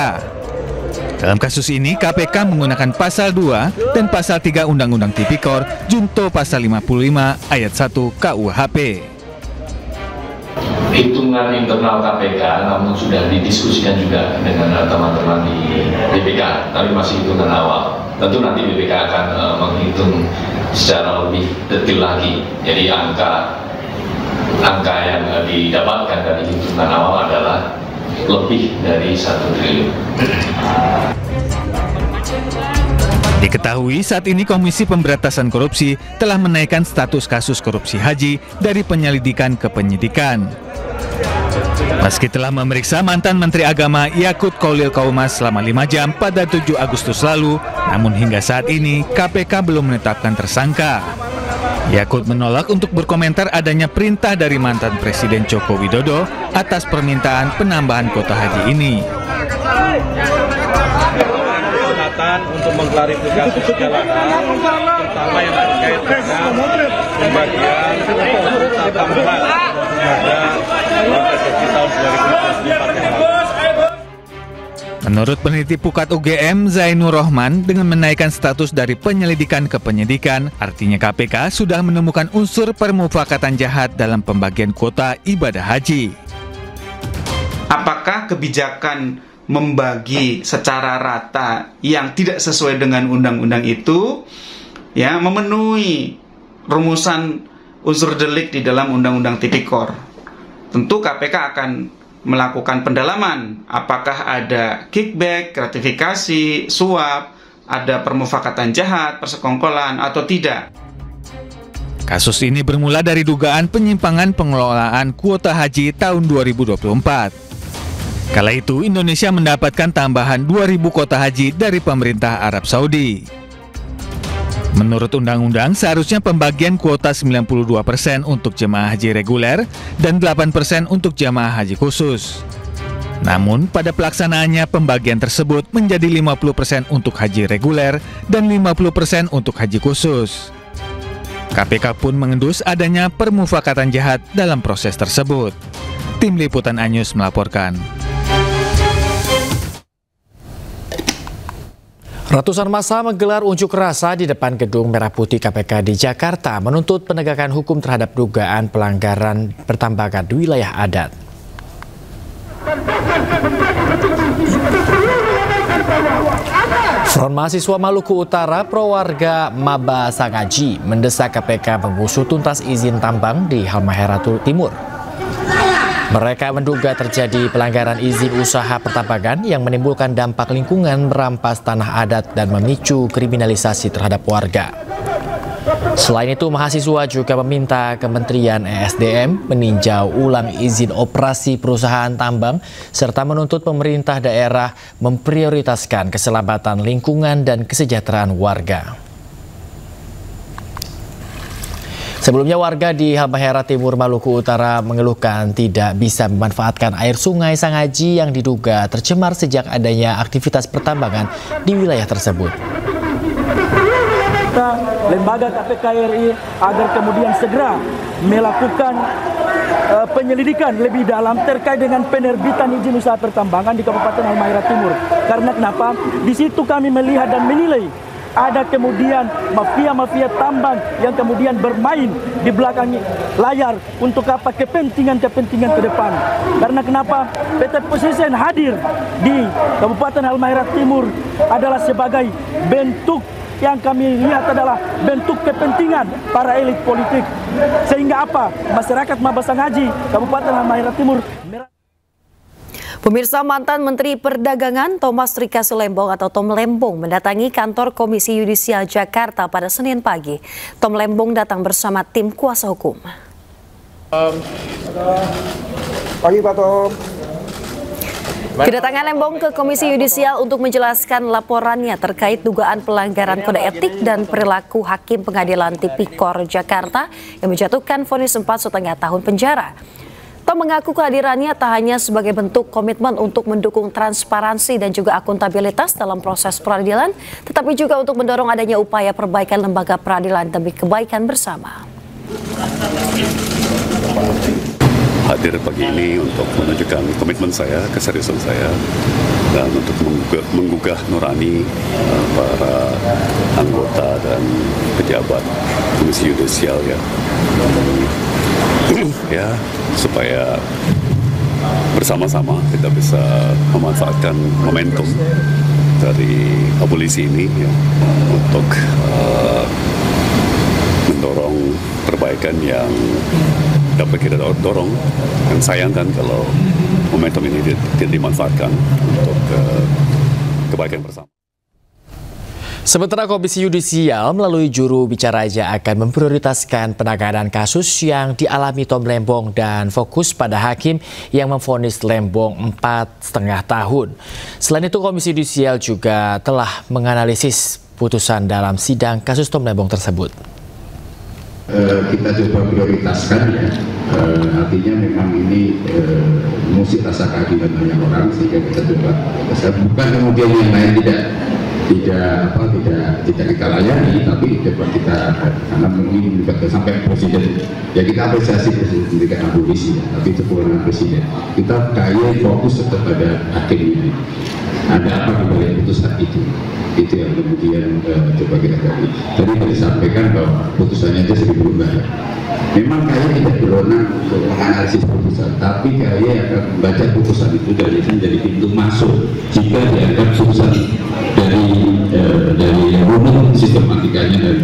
Dalam kasus ini, KPK menggunakan pasal 2 dan pasal 3 Undang-Undang Tipikor junto pasal 55 ayat 1 KUHP. Hitungan internal KPK namun sudah didiskusikan juga dengan teman-teman di BPK, tapi masih hitungan awal. Tentu nanti BPK akan menghitung secara lebih detail lagi. Jadi angka yang didapatkan dari hitungan awal adalah lebih dari 1 triliun. Diketahui saat ini Komisi Pemberantasan Korupsi telah menaikkan status kasus korupsi haji dari penyelidikan ke penyidikan. Meski telah memeriksa mantan Menteri Agama Yakut Kholil Qaumas selama 5 jam pada 7 Agustus lalu, namun hingga saat ini KPK belum menetapkan tersangka. Yakut menolak untuk berkomentar adanya perintah dari mantan Presiden Joko Widodo atas permintaan penambahan kuota haji ini. Untuk mengklarifikasi segala hal, terutama yang terkait dengan pembagian tambahan pada PSBB tahun 2024 yang lalu. Menurut peneliti Pukat UGM Zainur Rohman, dengan menaikkan status dari penyelidikan ke penyidikan, artinya KPK sudah menemukan unsur permufakatan jahat dalam pembagian kuota ibadah haji. Apakah kebijakan membagi secara rata yang tidak sesuai dengan undang-undang itu ya memenuhi rumusan unsur delik di dalam undang-undang Tipikor? Tentu KPK akan melakukan pendalaman apakah ada kickback, gratifikasi, suap, ada permufakatan jahat, persekongkolan atau tidak. Kasus ini bermula dari dugaan penyimpangan pengelolaan kuota haji tahun 2024. Kala itu, Indonesia mendapatkan tambahan 2.000 kuota haji dari pemerintah Arab Saudi. Menurut undang-undang, seharusnya pembagian kuota 92% untuk jemaah haji reguler dan 8% untuk jemaah haji khusus. Namun, pada pelaksanaannya pembagian tersebut menjadi 50% untuk haji reguler dan 50% untuk haji khusus. KPK pun mengendus adanya permufakatan jahat dalam proses tersebut. Tim Liputan Anyus melaporkan. Ratusan massa menggelar unjuk rasa di depan Gedung Merah Putih KPK di Jakarta menuntut penegakan hukum terhadap dugaan pelanggaran pertambangan di wilayah adat. Front Mahasiswa Maluku Utara Pro Warga Maba Sangaji mendesak KPK mengusut tuntas izin tambang di Halmahera Timur. Mereka menduga terjadi pelanggaran izin usaha pertambangan yang menimbulkan dampak lingkungan, merampas tanah adat, dan memicu kriminalisasi terhadap warga. Selain itu, mahasiswa juga meminta Kementerian ESDM meninjau ulang izin operasi perusahaan tambang serta menuntut pemerintah daerah memprioritaskan keselamatan lingkungan dan kesejahteraan warga. Sebelumnya, warga di Halmahera Timur, Maluku Utara mengeluhkan tidak bisa memanfaatkan air sungai Sangaji yang diduga tercemar sejak adanya aktivitas pertambangan di wilayah tersebut. Lembaga KPK RI agar kemudian segera melakukan penyelidikan lebih dalam terkait dengan penerbitan izin usaha pertambangan di Kabupaten Halmahera Timur. Karena kenapa? Di situ kami melihat dan menilai ada kemudian mafia-mafia tambang yang kemudian bermain di belakang layar untuk apa kepentingan-kepentingan ke depan. Karena kenapa? PT Pesisir hadir di Kabupaten Halmahera Timur adalah sebagai bentuk yang kami lihat adalah bentuk kepentingan para elit politik. Sehingga apa? Masyarakat Mabasa Ngaji, Kabupaten Halmahera Timur. Pemirsa, mantan Menteri Perdagangan Thomas Rikasi Lembong atau Tom Lembong mendatangi kantor Komisi Yudisial Jakarta pada Senin pagi. Tom Lembong datang bersama tim kuasa hukum. Pagi Pak Tom. Kedatangan Lembong ke Komisi Yudisial untuk menjelaskan laporannya terkait dugaan pelanggaran kode etik dan perilaku Hakim Pengadilan Tipikor Jakarta yang menjatuhkan vonis 4,5 tahun penjara. Tom mengaku kehadirannya tak hanya sebagai bentuk komitmen untuk mendukung transparansi dan juga akuntabilitas dalam proses peradilan, tetapi juga untuk mendorong adanya upaya perbaikan lembaga peradilan demi kebaikan bersama. Hadir pagi ini untuk menunjukkan komitmen saya, keseriusan saya, dan untuk menggugah nurani para anggota dan pejabat Komisi Yudisial ya, supaya bersama-sama kita bisa memanfaatkan momentum dari abolisi ini ya, untuk mendorong perbaikan yang dapat kita dorong. Dan sayangkan kalau momentum ini tidak dimanfaatkan untuk kebaikan bersama. Sementara Komisi Yudisial melalui juru bicaranya akan memprioritaskan penanganan kasus yang dialami Tom Lembong dan fokus pada hakim yang memvonis Lembong 4,5 tahun. Selain itu, Komisi Yudisial juga telah menganalisis putusan dalam sidang kasus Tom Lembong tersebut. Kita coba prioritaskan ya, artinya memang ini musik rasa keadilan banyak orang, sehingga kita coba bukan kemudian yang lain tidak kita layani, tapi coba kita, karena ini sampai presiden ya, kita apresiasi presiden memberikan abolisi ya, tapi itu kewenangan presiden. Kita kaya fokus kepada hakimnya, ada apa di balik putusan itu yang kemudian coba kita gali. Tadi disampaikan bahwa putusannya itu 1.000 lembar. Memang kaya tidak berwenang untuk menganalisis putusan, tapi kaya akan membaca putusan itu dan itu menjadi pintu masuk jika dianggap putusan dari runut sistematikanya dari.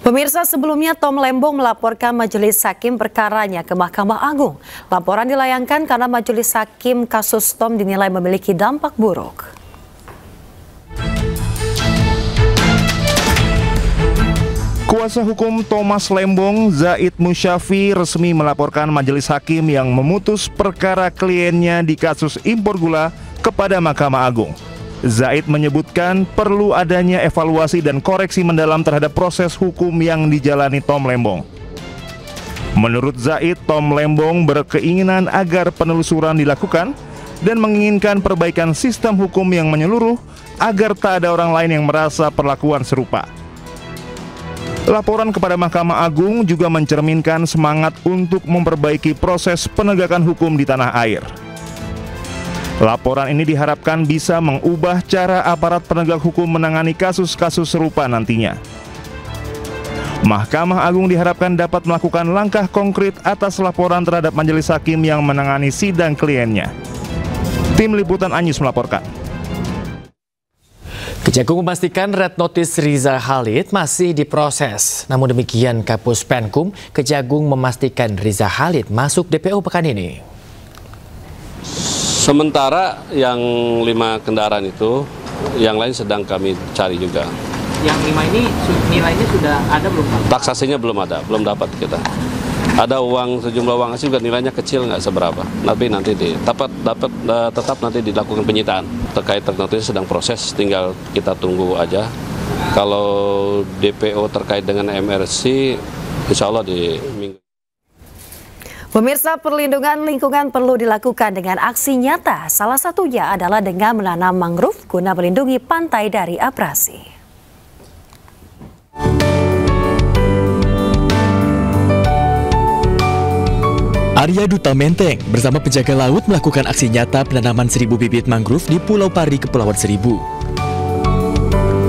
Pemirsa, sebelumnya Tom Lembong melaporkan Majelis Hakim perkaranya ke Mahkamah Agung. Laporan dilayangkan karena Majelis Hakim kasus Tom dinilai memiliki dampak buruk. Kuasa hukum Thomas Lembong, Zaid Musyafi, resmi melaporkan Majelis Hakim yang memutus perkara kliennya di kasus impor gula kepada Mahkamah Agung. Zaid menyebutkan perlu adanya evaluasi dan koreksi mendalam terhadap proses hukum yang dijalani Tom Lembong. Menurut Zaid, Tom Lembong berkeinginan agar penelusuran dilakukan dan menginginkan perbaikan sistem hukum yang menyeluruh agar tak ada orang lain yang merasa perlakuan serupa. Laporan kepada Mahkamah Agung juga mencerminkan semangat untuk memperbaiki proses penegakan hukum di tanah air. Laporan ini diharapkan bisa mengubah cara aparat penegak hukum menangani kasus-kasus serupa nantinya. Mahkamah Agung diharapkan dapat melakukan langkah konkret atas laporan terhadap Majelis Hakim yang menangani sidang kliennya. Tim Liputan Anyus melaporkan. Kejagung memastikan red notice Riza Khalid masih diproses. Namun demikian, Kapus Penkum Kejagung memastikan Riza Khalid masuk DPO pekan ini. Sementara yang 5 kendaraan itu, yang lain sedang kami cari juga. Yang 5 ini nilainya sudah ada belum, Pak? Taksasinya belum ada, belum dapat kita. Ada sejumlah uang asli juga nilainya kecil, nggak seberapa. Tapi nanti tetap nanti dilakukan penyitaan. Terkait ternotis sedang proses, tinggal kita tunggu aja. Kalau DPO terkait dengan MRC, insya Allah di minggu. Pemirsa, perlindungan lingkungan perlu dilakukan dengan aksi nyata. Salah satunya adalah dengan menanam mangrove guna melindungi pantai dari abrasi. Arya Duta Menteng bersama penjaga laut melakukan aksi nyata penanaman 1000 bibit mangrove di Pulau Pari, Kepulauan Seribu.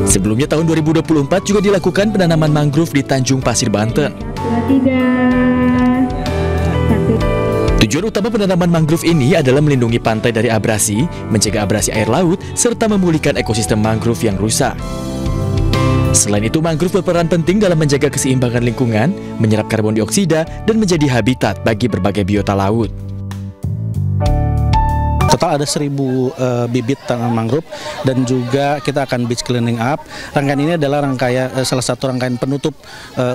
Sebelumnya tahun 2024 juga dilakukan penanaman mangrove di Tanjung Pasir, Banten. Tujuan utama penanaman mangrove ini adalah melindungi pantai dari abrasi, mencegah abrasi air laut, serta memulihkan ekosistem mangrove yang rusak. Selain itu, mangrove berperan penting dalam menjaga keseimbangan lingkungan, menyerap karbon dioksida, dan menjadi habitat bagi berbagai biota laut. Total ada 1000 bibit tanaman mangrove dan juga kita akan beach cleaning up. Rangkaian ini adalah salah satu rangkaian penutup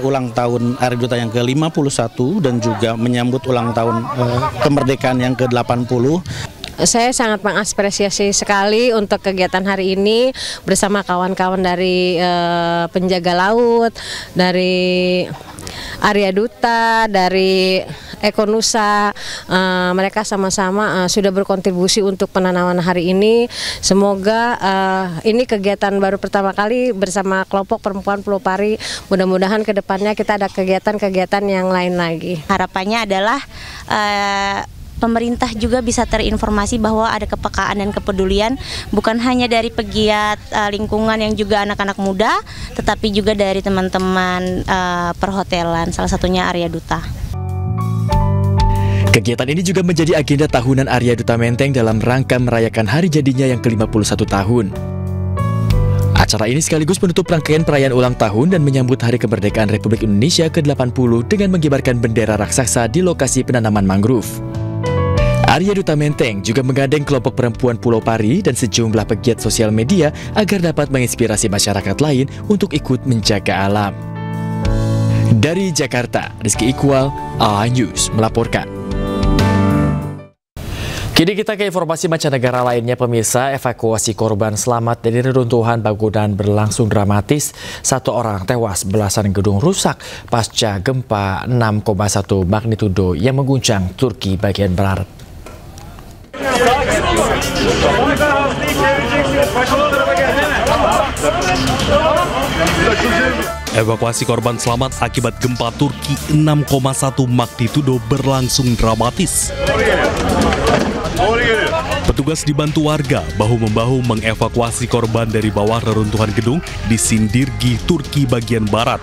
ulang tahun Arya Duta yang ke-51 dan juga menyambut ulang tahun kemerdekaan yang ke-80. Saya sangat mengapresiasi sekali untuk kegiatan hari ini bersama kawan-kawan dari penjaga laut, dari Arya Duta, dari Ekonusa. Mereka sama-sama sudah berkontribusi untuk penanaman hari ini. Semoga ini kegiatan baru pertama kali bersama kelompok perempuan Pulau Pari. Mudah-mudahan ke depannya kita ada kegiatan-kegiatan yang lain lagi. Harapannya adalah pemerintah juga bisa terinformasi bahwa ada kepekaan dan kepedulian bukan hanya dari pegiat lingkungan yang juga anak-anak muda, tetapi juga dari teman-teman perhotelan, salah satunya Arya Duta. Kegiatan ini juga menjadi agenda tahunan Arya Duta Menteng dalam rangka merayakan hari jadinya yang ke-51 tahun. Acara ini sekaligus menutup rangkaian perayaan ulang tahun dan menyambut Hari Kemerdekaan Republik Indonesia ke-80 dengan mengibarkan bendera raksasa di lokasi penanaman mangrove. Arya Duta Menteng juga menggandeng kelompok perempuan Pulau Pari dan sejumlah pegiat sosial media agar dapat menginspirasi masyarakat lain untuk ikut menjaga alam. Dari Jakarta, Rizky Iqbal, iNews melaporkan. Kini kita ke informasi mancanegara lainnya, pemirsa. Evakuasi korban selamat dari reruntuhan bangunan berlangsung dramatis. 1 orang tewas, belasan gedung rusak pasca gempa 6,1 magnitudo yang mengguncang Turki bagian barat. Evakuasi korban selamat akibat gempa Turki 6,1 magnitudo berlangsung dramatis. Petugas dibantu warga bahu-membahu mengevakuasi korban dari bawah reruntuhan gedung di Sindirgi, Turki bagian barat.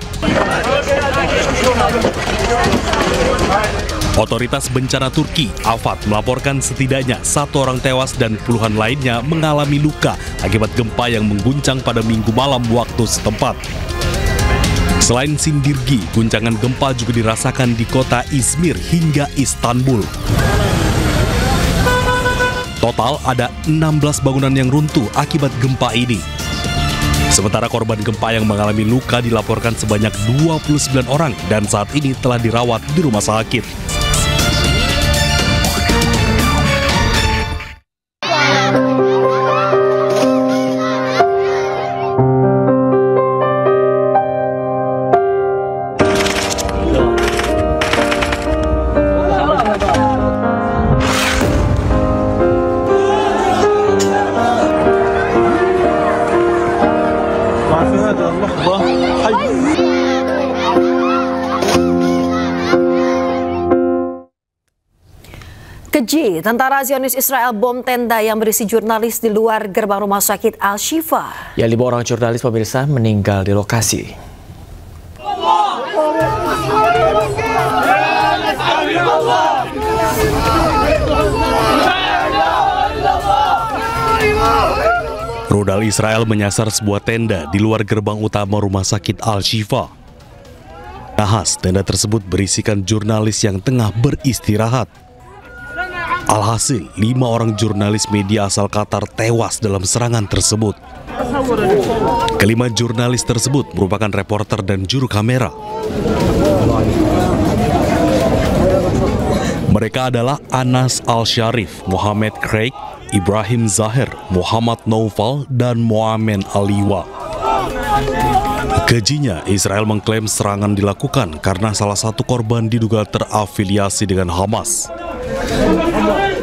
Otoritas bencana Turki, AFAD, melaporkan setidaknya 1 orang tewas dan puluhan lainnya mengalami luka akibat gempa yang mengguncang pada Minggu malam waktu setempat. Selain Sindirgi, guncangan gempa juga dirasakan di kota Izmir hingga Istanbul. Total ada 16 bangunan yang runtuh akibat gempa ini. Sementara korban gempa yang mengalami luka dilaporkan sebanyak 29 orang dan saat ini telah dirawat di rumah sakit. Keji, tentara Zionis Israel bom tenda yang berisi jurnalis di luar gerbang rumah sakit Al-Shifa. Ya, 5 orang jurnalis, pemirsa, meninggal di lokasi. Rudal Israel menyasar sebuah tenda di luar gerbang utama Rumah Sakit Al-Shifa. Nahas, tenda tersebut berisikan jurnalis yang tengah beristirahat. Alhasil, 5 orang jurnalis media asal Qatar tewas dalam serangan tersebut. Kelima jurnalis tersebut merupakan reporter dan juru kamera. Mereka adalah Anas Al-Sharif, Muhammad Craig, Ibrahim Zahir, Muhammad Naufal, dan Moamen Aliwa. Kejinya, Israel mengklaim serangan dilakukan karena salah satu korban diduga terafiliasi dengan Hamas.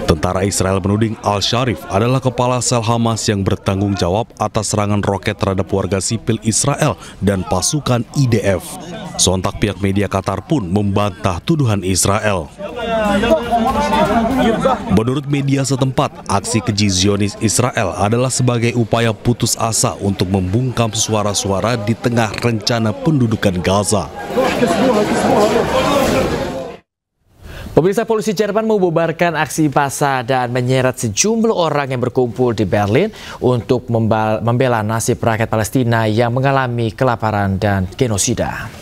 Tentara Israel menuding Al-Sharif adalah kepala sel Hamas yang bertanggung jawab atas serangan roket terhadap warga sipil Israel dan pasukan IDF. Sontak pihak media Qatar pun membantah tuduhan Israel. Menurut media setempat, aksi keji Zionis Israel adalah sebagai upaya putus asa untuk membungkam suara-suara di tengah rencana pendudukan Gaza. Pemirsa, polisi Jerman membubarkan aksi massa dan menyeret sejumlah orang yang berkumpul di Berlin untuk membela nasib rakyat Palestina yang mengalami kelaparan dan genosida.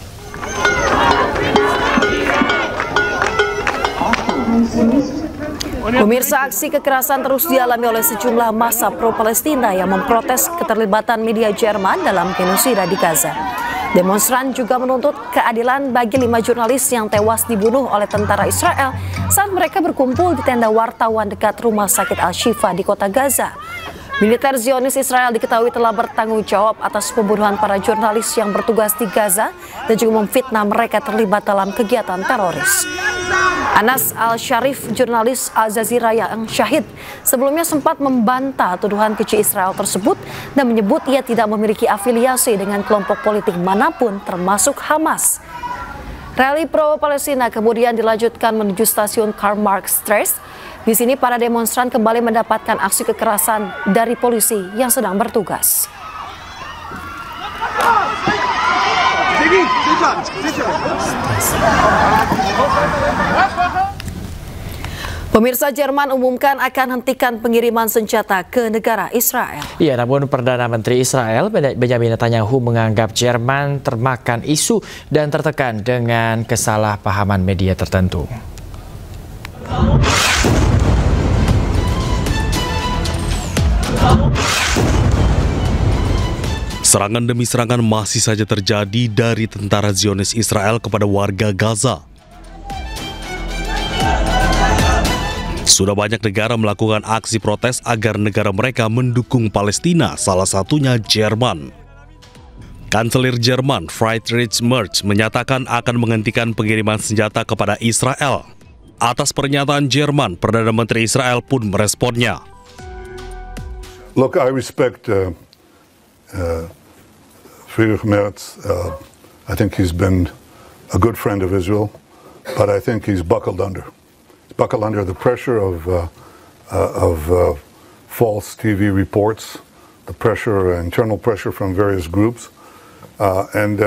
Pemirsa, aksi kekerasan terus dialami oleh sejumlah massa pro-Palestina yang memprotes keterlibatan media Jerman dalam genosida di Gaza. Demonstran juga menuntut keadilan bagi 5 jurnalis yang tewas dibunuh oleh tentara Israel saat mereka berkumpul di tenda wartawan dekat Rumah Sakit Al-Shifa di kota Gaza. Militer Zionis Israel diketahui telah bertanggung jawab atas pembunuhan para jurnalis yang bertugas di Gaza dan juga memfitnah mereka terlibat dalam kegiatan teroris. Anas Al-Sharif, jurnalis Al Jazeera yang syahid, sebelumnya sempat membantah tuduhan keji Israel tersebut dan menyebut ia tidak memiliki afiliasi dengan kelompok politik manapun termasuk Hamas. Rally pro-Palestina kemudian dilanjutkan menuju stasiun Karl Marx Straße. Di sini para demonstran kembali mendapatkan aksi kekerasan dari polisi yang sedang bertugas. Pemirsa, Jerman umumkan akan hentikan pengiriman senjata ke negara Israel. Ya, namun Perdana Menteri Israel Benjamin Netanyahu menganggap Jerman termakan isu dan tertekan dengan kesalahpahaman media tertentu. Serangan demi serangan masih saja terjadi dari tentara Zionis Israel kepada warga Gaza. Sudah banyak negara melakukan aksi protes agar negara mereka mendukung Palestina, salah satunya Jerman. Kanselir Jerman Friedrich Merz menyatakan akan menghentikan pengiriman senjata kepada Israel. Atas pernyataan Jerman, Perdana Menteri Israel pun meresponnya. Look, I respect Friedrich Merz. I think he's been a good friend of Israel, but I think he's buckled under. He's buckled under the pressure of false TV reports, the pressure, internal pressure from various groups, and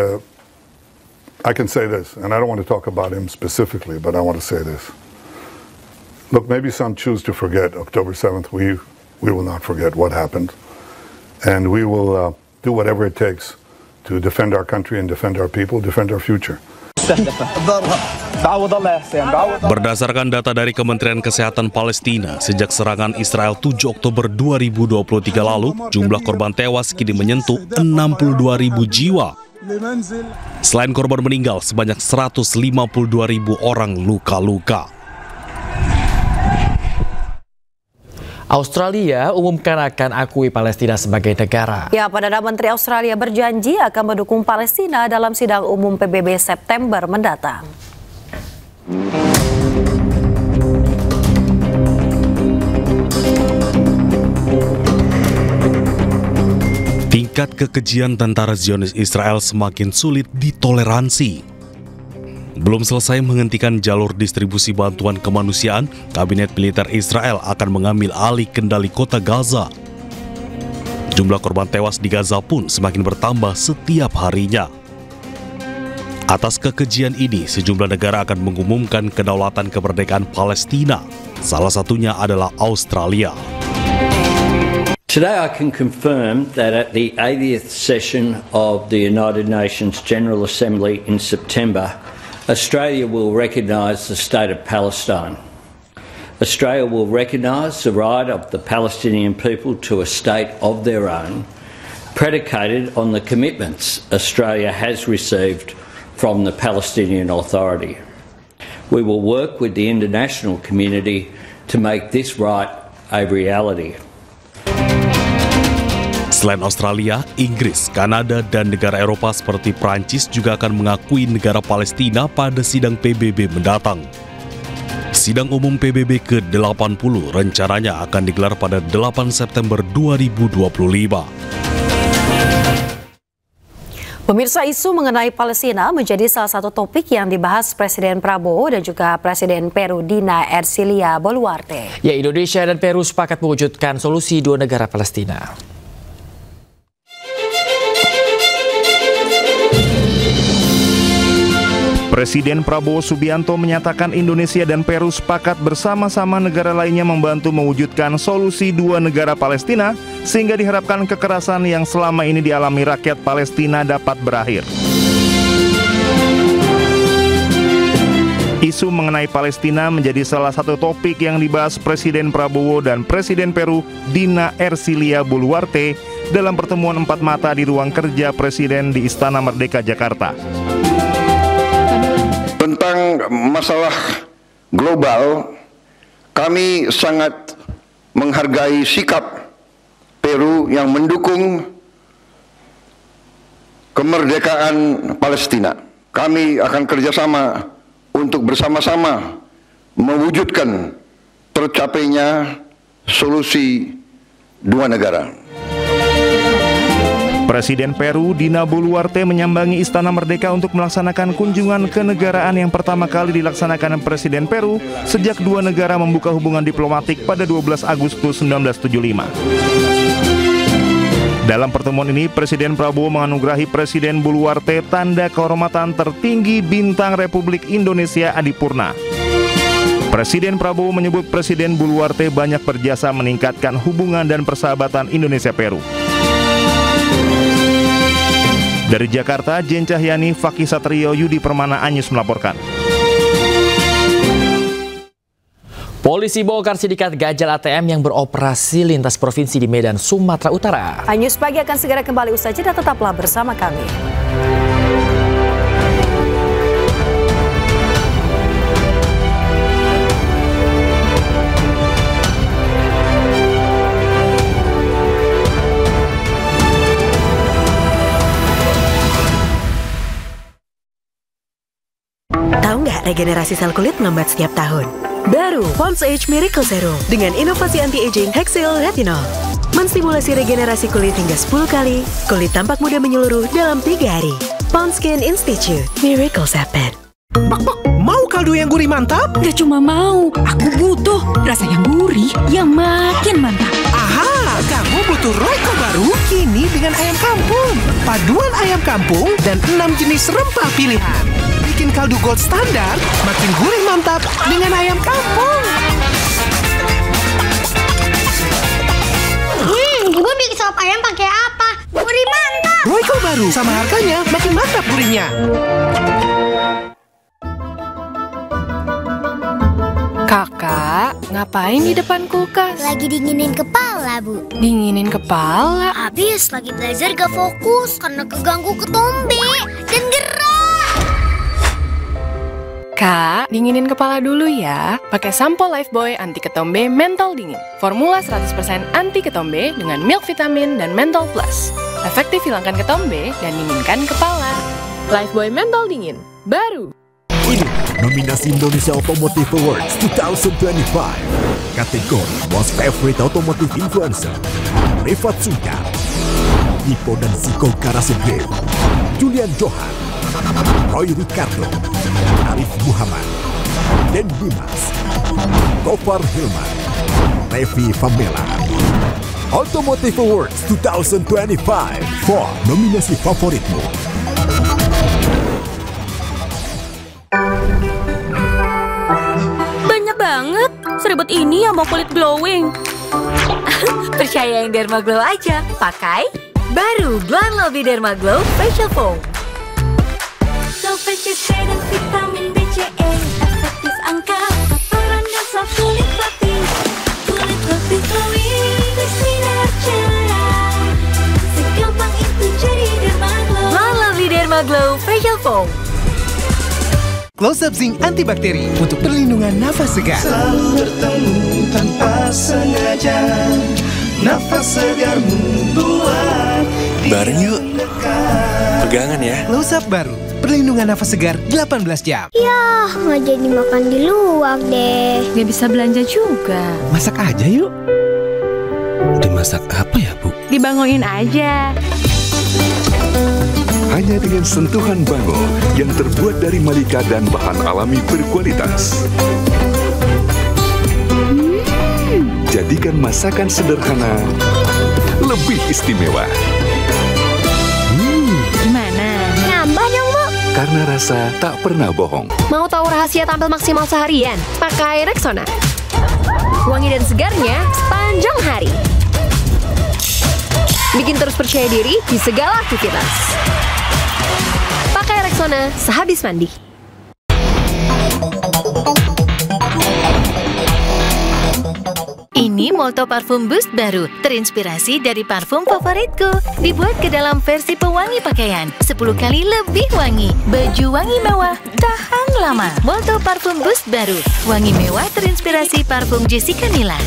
I can say this, and I don't want to talk about him specifically, but I want to say this. Look, maybe some choose to forget October 7th. We will not forget what happened, and we will do whatever it takes to defend our country and defend our people, defend our future. Berdasarkan data dari Kementerian Kesehatan Palestina, sejak serangan Israel 7 Oktober 2023 lalu, jumlah korban tewas kini menyentuh 62.000 jiwa. Selain korban meninggal, sebanyak 152.000 orang luka-luka. Australia umumkan akan akui Palestina sebagai negara. Ya, Perdana Menteri Australia berjanji akan mendukung Palestina dalam sidang umum PBB September mendatang. Tingkat kekejian tentara Zionis Israel semakin sulit ditoleransi. Belum selesai menghentikan jalur distribusi bantuan kemanusiaan, kabinet militer Israel akan mengambil alih kendali kota Gaza. Jumlah korban tewas di Gaza pun semakin bertambah setiap harinya. Atas kekejian ini, sejumlah negara akan mengumumkan kedaulatan kemerdekaan Palestina. Salah satunya adalah Australia. Today I can confirm that at the 80th session of the United Nations General Assembly in September, Australia will recognise the state of Palestine. Australia will recognise the right of the Palestinian people to a state of their own, predicated on the commitments Australia has received from the Palestinian Authority. We will work with the international community to make this right a reality. Selain Australia, Inggris, Kanada, dan negara Eropa seperti Prancis juga akan mengakui negara Palestina pada sidang PBB mendatang. Sidang umum PBB ke-80 rencananya akan digelar pada 8 September 2025. Pemirsa, isu mengenai Palestina menjadi salah satu topik yang dibahas Presiden Prabowo dan juga Presiden Peru Dina Ercilia Boluarte. Ya, Indonesia dan Peru sepakat mewujudkan solusi dua negara Palestina. Presiden Prabowo Subianto menyatakan Indonesia dan Peru sepakat bersama-sama negara lainnya membantu mewujudkan solusi dua negara Palestina sehingga diharapkan kekerasan yang selama ini dialami rakyat Palestina dapat berakhir. Isu mengenai Palestina menjadi salah satu topik yang dibahas Presiden Prabowo dan Presiden Peru Dina Ercilia Boluarte dalam pertemuan empat mata di ruang kerja Presiden di Istana Merdeka, Jakarta. Tentang masalah global, kami sangat menghargai sikap Peru yang mendukung kemerdekaan Palestina. Kami akan kerjasama untuk bersama-sama mewujudkan tercapainya solusi dua negara. Presiden Peru Dina Boluarte menyambangi Istana Merdeka untuk melaksanakan kunjungan kenegaraan yang pertama kali dilaksanakan Presiden Peru sejak dua negara membuka hubungan diplomatik pada 12 Agustus 1975. Dalam pertemuan ini, Presiden Prabowo menganugerahi Presiden Boluarte tanda kehormatan tertinggi Bintang Republik Indonesia Adipurna. Presiden Prabowo menyebut Presiden Boluarte banyak berjasa meningkatkan hubungan dan persahabatan Indonesia-Peru. Dari Jakarta, Jen Cahyani, Fakih Satrio, Yudi Permana, Anyus melaporkan. Polisi bongkar sindikat gajal ATM yang beroperasi lintas provinsi di Medan, Sumatera Utara. Anyus Pagi akan segera kembali usai jeda, tetaplah bersama kami. Tahu nggak regenerasi sel kulit melambat setiap tahun? Baru Pond's Age Miracle Serum dengan inovasi anti-aging Hexyl Retinol. Menstimulasi regenerasi kulit hingga 10 kali, kulit tampak muda menyeluruh dalam 3 hari. Pond's Skin Institute, Miracles Happen. Mau kaldu yang gurih mantap? Gak cuma mau, aku butuh rasa yang gurih yang makin mantap. Aha, kamu butuh Royco baru kini dengan ayam kampung. Paduan ayam kampung dan 6 jenis rempah pilihan. Bikin kaldu gold standar makin gurih mantap dengan ayam kampung. Ibu bikin sop ayam pakai apa? Gurih mantap. Royco baru sama harganya makin mantap gurihnya. Kakak, ngapain di depan kulkas? Lagi dinginin kepala, Bu. Dinginin kepala? Habis lagi belajar gak fokus karena keganggu ketombe dan gerak. Kak, dinginin kepala dulu ya. Pakai sampo Lifebuoy anti ketombe mentol dingin. Formula 100% anti ketombe dengan milk vitamin dan mentol plus. Efektif hilangkan ketombe dan dinginkan kepala. Lifebuoy mentol dingin, baru. Ini nominasi Indonesia Automotive Awards 2025. Kategori Most Favorite Automotive Influencer: Rifat Sungkar, Ipo dan Siko Karasibre, Julian Johan, Roy Ricardo, Arif Muhammad, Den Dimas, Gofar Hilman, Levi Famela. Automotive Awards 2025 for nominasi favoritmu. Banyak banget. Seribet ini yang mau kulit glowing. Percaya yang Dermaglow aja, pakai baru Blonde Lovely Dermaglow Facial Foam. Vitamin BCA, efektif angkat kotoran dan soft kulit putih. Kulit putih glowing, bersinar cerah. Segampang itu jadi Dermaglow. Blonde Lovely Dermaglow Facial Foam. Close Up Zinc Antibakteri untuk perlindungan nafas segar. Selalu bertemu tanpa sengaja, nafas segar membuat bareng yuk, pegangan ya. Close Up baru, perlindungan nafas segar 18 jam. Yah, nggak jadi makan di luar deh. Nggak bisa belanja juga. Masak aja yuk. Dimasak apa ya, Bu? Dibangunin aja. Hanya dengan sentuhan Bango yang terbuat dari malika dan bahan alami berkualitas. Jadikan masakan sederhana lebih istimewa. Gimana? Nambah dong, Bu. Karena rasa tak pernah bohong. Mau tahu rahasia tampil maksimal seharian? Pakai Rexona. Wangi dan segarnya sepanjang hari. Bikin terus percaya diri di segala aktivitas. Pakai Rexona sehabis mandi. Ini Molto Parfum Boost baru, terinspirasi dari parfum favoritku. Dibuat ke dalam versi pewangi pakaian, 10 kali lebih wangi. Baju wangi mewah, tahan lama. Molto Parfum Boost baru, wangi mewah terinspirasi parfum Jessica Nila.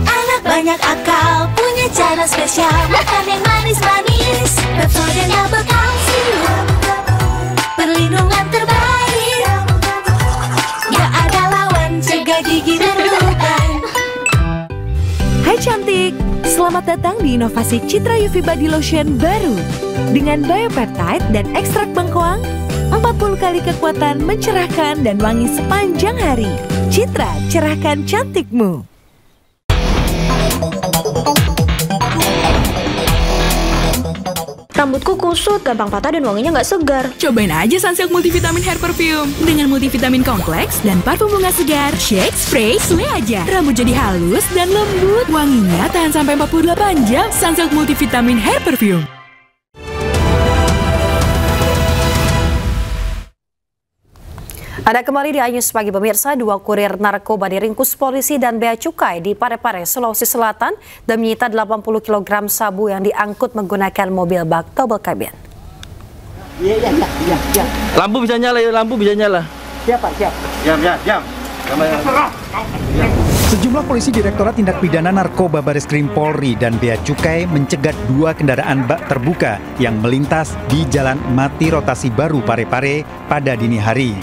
Anak banyak akal, punya cara spesial. Makan yang manis-manis, Pepsodent Double Calcium. Perlindungan terbaik, gak ada lawan, cegah gigi berlubang. Hai cantik, selamat datang di inovasi Citra UV Body Lotion baru. Dengan biopeptide dan ekstrak bengkoang, 40 kali kekuatan mencerahkan dan wangi sepanjang hari. Citra, cerahkan cantikmu. Rambutku kusut, gampang patah dan wanginya nggak segar. Cobain aja Sunsilk Multivitamin Hair Perfume. Dengan multivitamin kompleks dan parfum bunga segar. Shake, spray, sway aja. Rambut jadi halus dan lembut. Wanginya tahan sampai 48 jam. Sunsilk Multivitamin Hair Perfume. Ada kembali di Anyus Pagi pemirsa, 2 kurir narkoba diringkus polisi dan bea cukai di Parepare, Sulawesi Selatan dan menyita 80 kg sabu yang diangkut menggunakan mobil bak double cabin. Iya. Lampu bisa nyala ya, lampu bisa nyala. Siap Pak, siap. Siap. Sejumlah polisi Direktorat Tindak Pidana Narkoba Bareskrim Polri dan Bea Cukai mencegat 2 kendaraan bak terbuka yang melintas di Jalan Mati Rotasi Baru Parepare pada dini hari.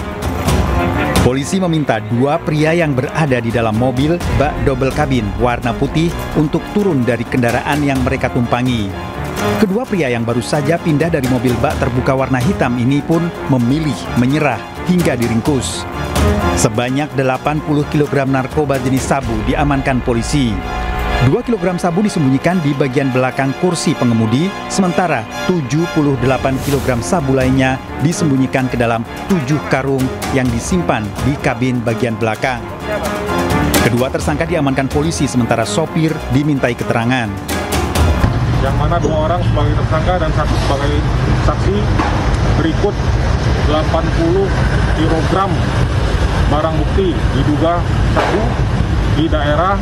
Polisi meminta 2 pria yang berada di dalam mobil bak double cabin warna putih untuk turun dari kendaraan yang mereka tumpangi. Kedua pria yang baru saja pindah dari mobil bak terbuka warna hitam ini pun memilih menyerah hingga diringkus. Sebanyak 80 kg narkoba jenis sabu diamankan polisi. 2 kg sabu disembunyikan di bagian belakang kursi pengemudi, sementara 78 kg sabu lainnya disembunyikan ke dalam 7 karung yang disimpan di kabin bagian belakang. Kedua tersangka diamankan polisi, sementara sopir dimintai keterangan. Yang mana 2 orang sebagai tersangka dan 1 sebagai saksi. Berikut 80 kg barang bukti diduga sabu di daerah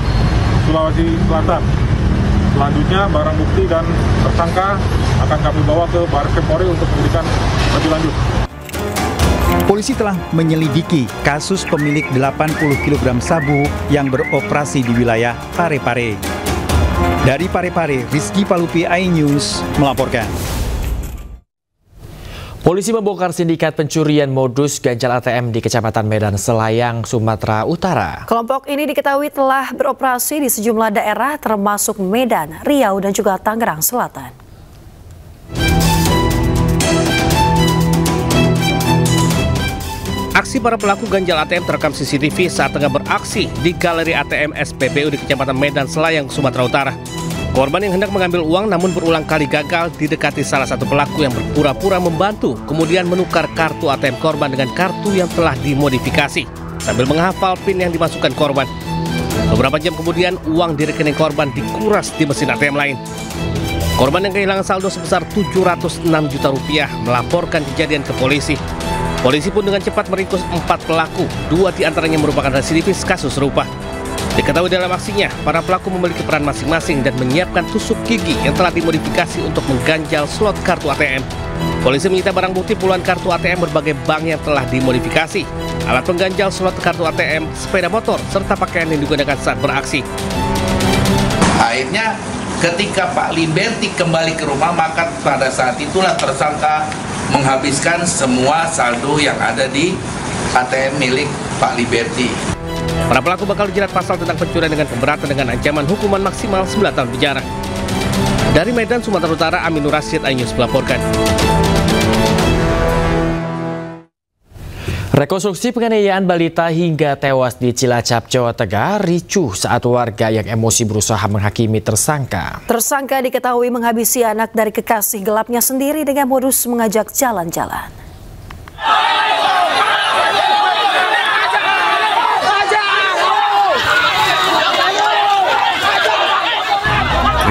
Sulawesi Selatan. Selanjutnya barang bukti dan tersangka akan kami bawa ke Bareskrim Polri untuk diberikan lebih lanjut. Polisi telah menyelidiki kasus pemilik 80 kg sabu yang beroperasi di wilayah Parepare. Dari Parepare, Rizky Palupi, iNews melaporkan. Polisi membongkar sindikat pencurian modus ganjal ATM di Kecamatan Medan Selayang, Sumatera Utara. Kelompok ini diketahui telah beroperasi di sejumlah daerah termasuk Medan, Riau, dan juga Tangerang Selatan. Aksi para pelaku ganjal ATM terekam CCTV saat tengah beraksi di galeri ATM SPBU di Kecamatan Medan Selayang, Sumatera Utara. Korban yang hendak mengambil uang namun berulang kali gagal didekati salah satu pelaku yang berpura-pura membantu, kemudian menukar kartu ATM korban dengan kartu yang telah dimodifikasi sambil menghafal PIN yang dimasukkan korban. Beberapa jam kemudian, uang di rekening korban dikuras di mesin ATM lain. Korban yang kehilangan saldo sebesar 706 juta rupiah melaporkan kejadian ke polisi. Polisi pun dengan cepat meringkus 4 pelaku, 2 diantaranya merupakan residivis kasus serupa. Diketahui dalam aksinya, para pelaku memiliki peran masing-masing dan menyiapkan tusuk gigi yang telah dimodifikasi untuk mengganjal slot kartu ATM. Polisi menyita barang bukti puluhan kartu ATM berbagai bank yang telah dimodifikasi, alat pengganjal slot kartu ATM, sepeda motor, serta pakaian yang digunakan saat beraksi. Akhirnya ketika Pak Liberty kembali ke rumah, maka pada saat itulah tersangka menghabiskan semua saldo yang ada di ATM milik Pak Liberty. Para pelaku bakal dijerat pasal tentang pencurian dengan pemberatan dengan ancaman hukuman maksimal 9 tahun penjara. Dari Medan, Sumatera Utara, Aminur Rasyid, iNews melaporkan. Rekonstruksi penganiayaan balita hingga tewas di Cilacap, Jawa Tengah ricuh saat warga yang emosi berusaha menghakimi tersangka. Tersangka diketahui menghabisi anak dari kekasih gelapnya sendiri dengan modus mengajak jalan-jalan.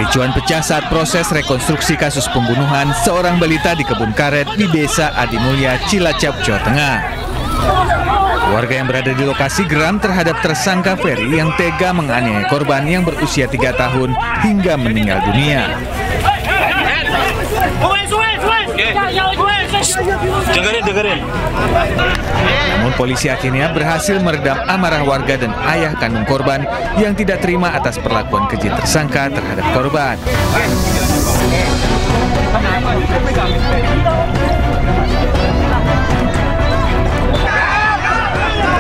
Kericuan pecah saat proses rekonstruksi kasus pembunuhan seorang balita di kebun karet di Desa Adimulya, Cilacap, Jawa Tengah. Warga yang berada di lokasi geram terhadap tersangka Ferry yang tega menganiaya korban yang berusia 3 tahun hingga meninggal dunia. Dengerin. Namun polisi akhirnya berhasil meredam amarah warga dan ayah kandung korban yang tidak terima atas perlakuan keji tersangka terhadap korban.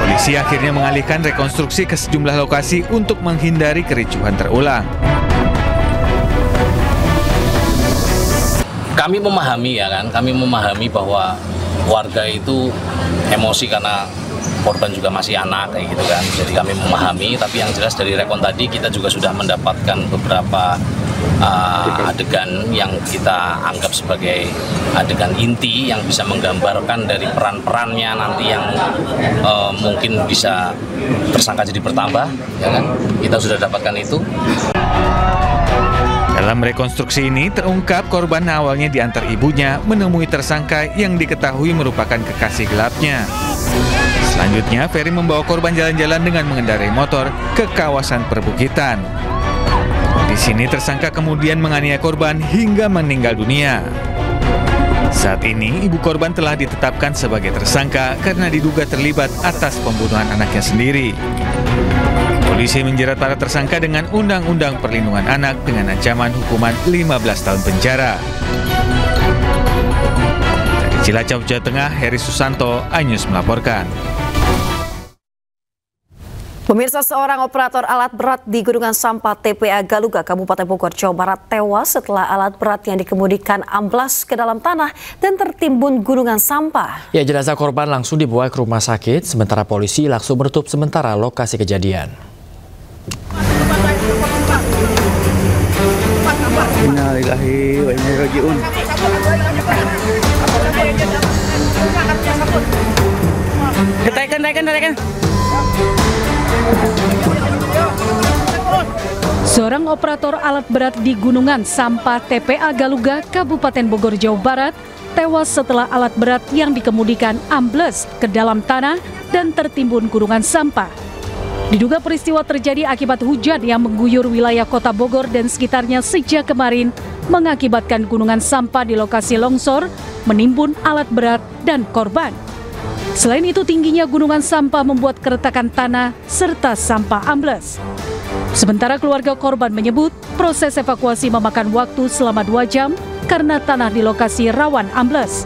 Polisi akhirnya mengalihkan rekonstruksi ke sejumlah lokasi untuk menghindari kericuhan terulang. Kami memahami bahwa warga itu emosi karena korban juga masih anak kayak gitu kan. Jadi kami memahami, tapi yang jelas dari rekon tadi kita juga sudah mendapatkan beberapa adegan yang kita anggap sebagai adegan inti yang bisa menggambarkan dari peran-perannya nanti yang mungkin bisa tersangka jadi bertambah, ya kan? Kita sudah dapatkan itu. Dalam rekonstruksi ini terungkap korban awalnya diantar ibunya menemui tersangka yang diketahui merupakan kekasih gelapnya. Selanjutnya, Ferry membawa korban jalan-jalan dengan mengendarai motor ke kawasan perbukitan. Di sini tersangka kemudian menganiaya korban hingga meninggal dunia. Saat ini, ibu korban telah ditetapkan sebagai tersangka karena diduga terlibat atas pembunuhan anaknya sendiri. Polisi menjerat para tersangka dengan Undang-Undang Perlindungan Anak dengan ancaman hukuman 15 tahun penjara. Dari Cilacap, Jawa Tengah, Heri Susanto, iNews melaporkan. Pemirsa, seorang operator alat berat di Gunungan Sampah TPA Galuga, Kabupaten Bogor, Jawa Barat tewas setelah alat berat yang dikemudikan amblas ke dalam tanah dan tertimbun gunungan sampah. Ya, jenazah korban langsung dibawa ke rumah sakit, sementara polisi langsung menutup sementara lokasi kejadian. Innalillahi wa inna ilaihi raji'un. Detaikan. Seorang operator alat berat di Gunungan Sampah TPA Galuga, Kabupaten Bogor, Jawa Barat, tewas setelah alat berat yang dikemudikan ambles ke dalam tanah dan tertimbun gunungan sampah. Diduga peristiwa terjadi akibat hujan yang mengguyur wilayah kota Bogor dan sekitarnya sejak kemarin, mengakibatkan gunungan sampah di lokasi longsor, menimbun alat berat dan korban. Selain itu, tingginya gunungan sampah membuat keretakan tanah serta sampah ambles. Sementara keluarga korban menyebut proses evakuasi memakan waktu selama 2 jam karena tanah di lokasi rawan ambles.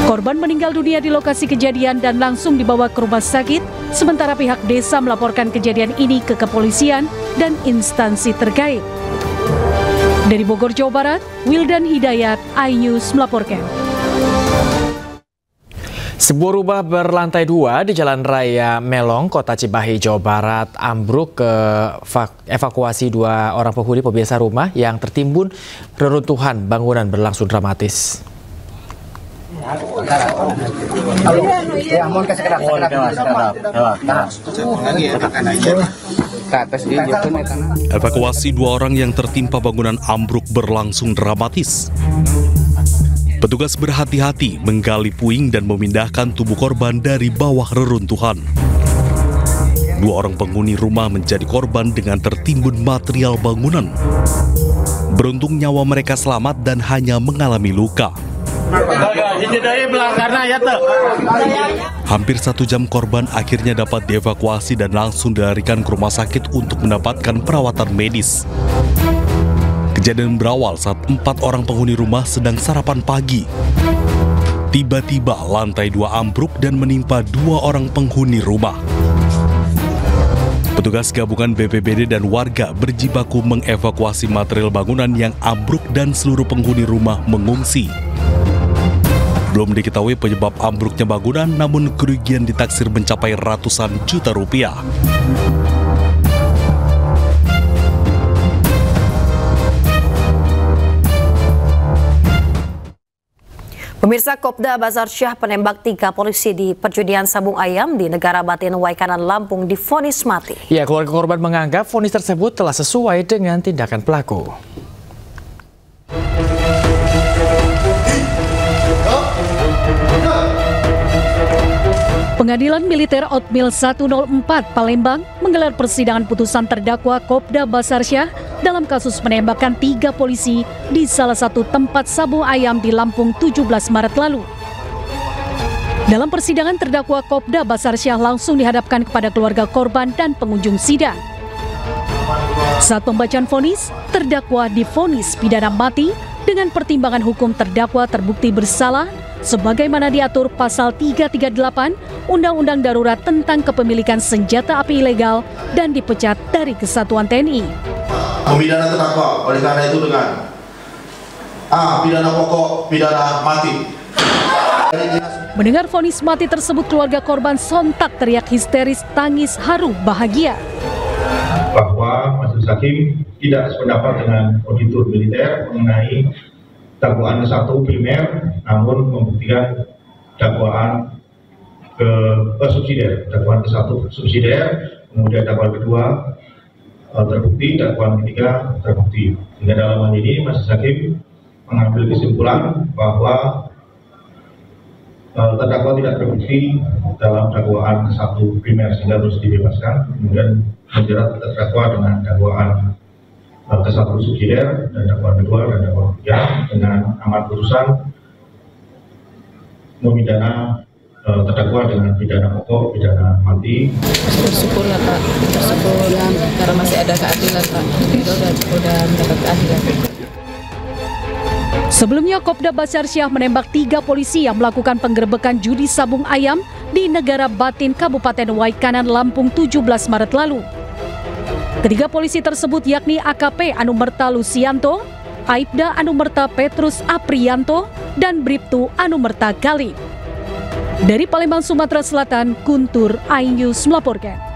Korban meninggal dunia di lokasi kejadian dan langsung dibawa ke rumah sakit, sementara pihak desa melaporkan kejadian ini ke kepolisian dan instansi terkait. Dari Bogor, Jawa Barat, Wildan Hidayat, iNews melaporkan. Sebuah rumah berlantai 2 di Jalan Raya Melong, Kota Cimahi, Jawa Barat, ambruk ke evakuasi 2 orang penghuni pemirsa rumah yang tertimbun reruntuhan bangunan berlangsung dramatis. Evakuasi 2 orang yang tertimpa bangunan ambruk berlangsung dramatis. Petugas berhati-hati menggali puing dan memindahkan tubuh korban dari bawah reruntuhan. 2 orang penghuni rumah menjadi korban dengan tertimbun material bangunan. Beruntung nyawa mereka selamat dan hanya mengalami luka. Hampir 1 jam korban akhirnya dapat dievakuasi dan langsung dilarikan ke rumah sakit untuk mendapatkan perawatan medis. Kejadian berawal saat 4 orang penghuni rumah sedang sarapan pagi. Tiba-tiba lantai 2 ambruk dan menimpa 2 orang penghuni rumah. Petugas gabungan BPBD dan warga berjibaku mengevakuasi material bangunan yang ambruk dan seluruh penghuni rumah mengungsi. Belum diketahui penyebab ambruknya bangunan, namun kerugian ditaksir mencapai ratusan juta rupiah. Pemirsa, Kopda Basarsyah penembak 3 polisi di perjudian sabung ayam di Negara Batin Waikanan, Lampung divonis mati. Ya, keluarga korban menganggap vonis tersebut telah sesuai dengan tindakan pelaku. Pengadilan Militer Otmil 104 Palembang menggelar persidangan putusan terdakwa Kopda Basarsyah dalam kasus penembakan 3 polisi di salah satu tempat sabung ayam di Lampung 17 Maret lalu. Dalam persidangan, terdakwa Kopda Basarsyah langsung dihadapkan kepada keluarga korban dan pengunjung sidang. Saat pembacaan vonis, terdakwa divonis pidana mati dengan pertimbangan hukum terdakwa terbukti bersalah sebagaimana diatur pasal 338 Undang-Undang Darurat tentang Kepemilikan Senjata Api Ilegal dan dipecat dari Kesatuan TNI. Memidana terdakwa, oleh karena itu dengan pidana pokok, pidana mati. Mendengar vonis mati tersebut, keluarga korban sontak teriak histeris, tangis haru bahagia. Bahwa majelis hakim tidak sependapat dengan auditor militer mengenai dakwaan ke-1 primer, namun membuktikan dakwaan subsidiar, dakwaan ke-1 subsidiar, kemudian dakwaan kedua terbukti, dakwaan ketiga terbukti. Sehingga dalam hal ini majelis hakim mengambil kesimpulan bahwa terdakwa tidak terbukti dalam dakwaan ke-1 primer sehingga harus dibebaskan, kemudian menjerat terdakwa dengan dakwaan ke-1 subsidiar dan dakwaan kedua dan dakwaan ketiga dengan amar putusan memidana terdakwa dengan pidana pokok, pidana mati. Bersyukur lah Pak, bersyukur karena masih ada keadilan Pak. Kita udah mendapat keadilan. Sebelumnya, Kopda Basarsyah menembak 3 polisi yang melakukan penggerebekan judi sabung ayam di Negara Batin, Kabupaten Waikanan, Lampung 17 Maret lalu. Ketiga polisi tersebut yakni AKP Anumerta Lucianto, Aibda Anumerta Petrus Aprianto, dan Bribtu Anumerta Gali. Dari Palembang, Sumatera Selatan, Guntur iNews melaporkan.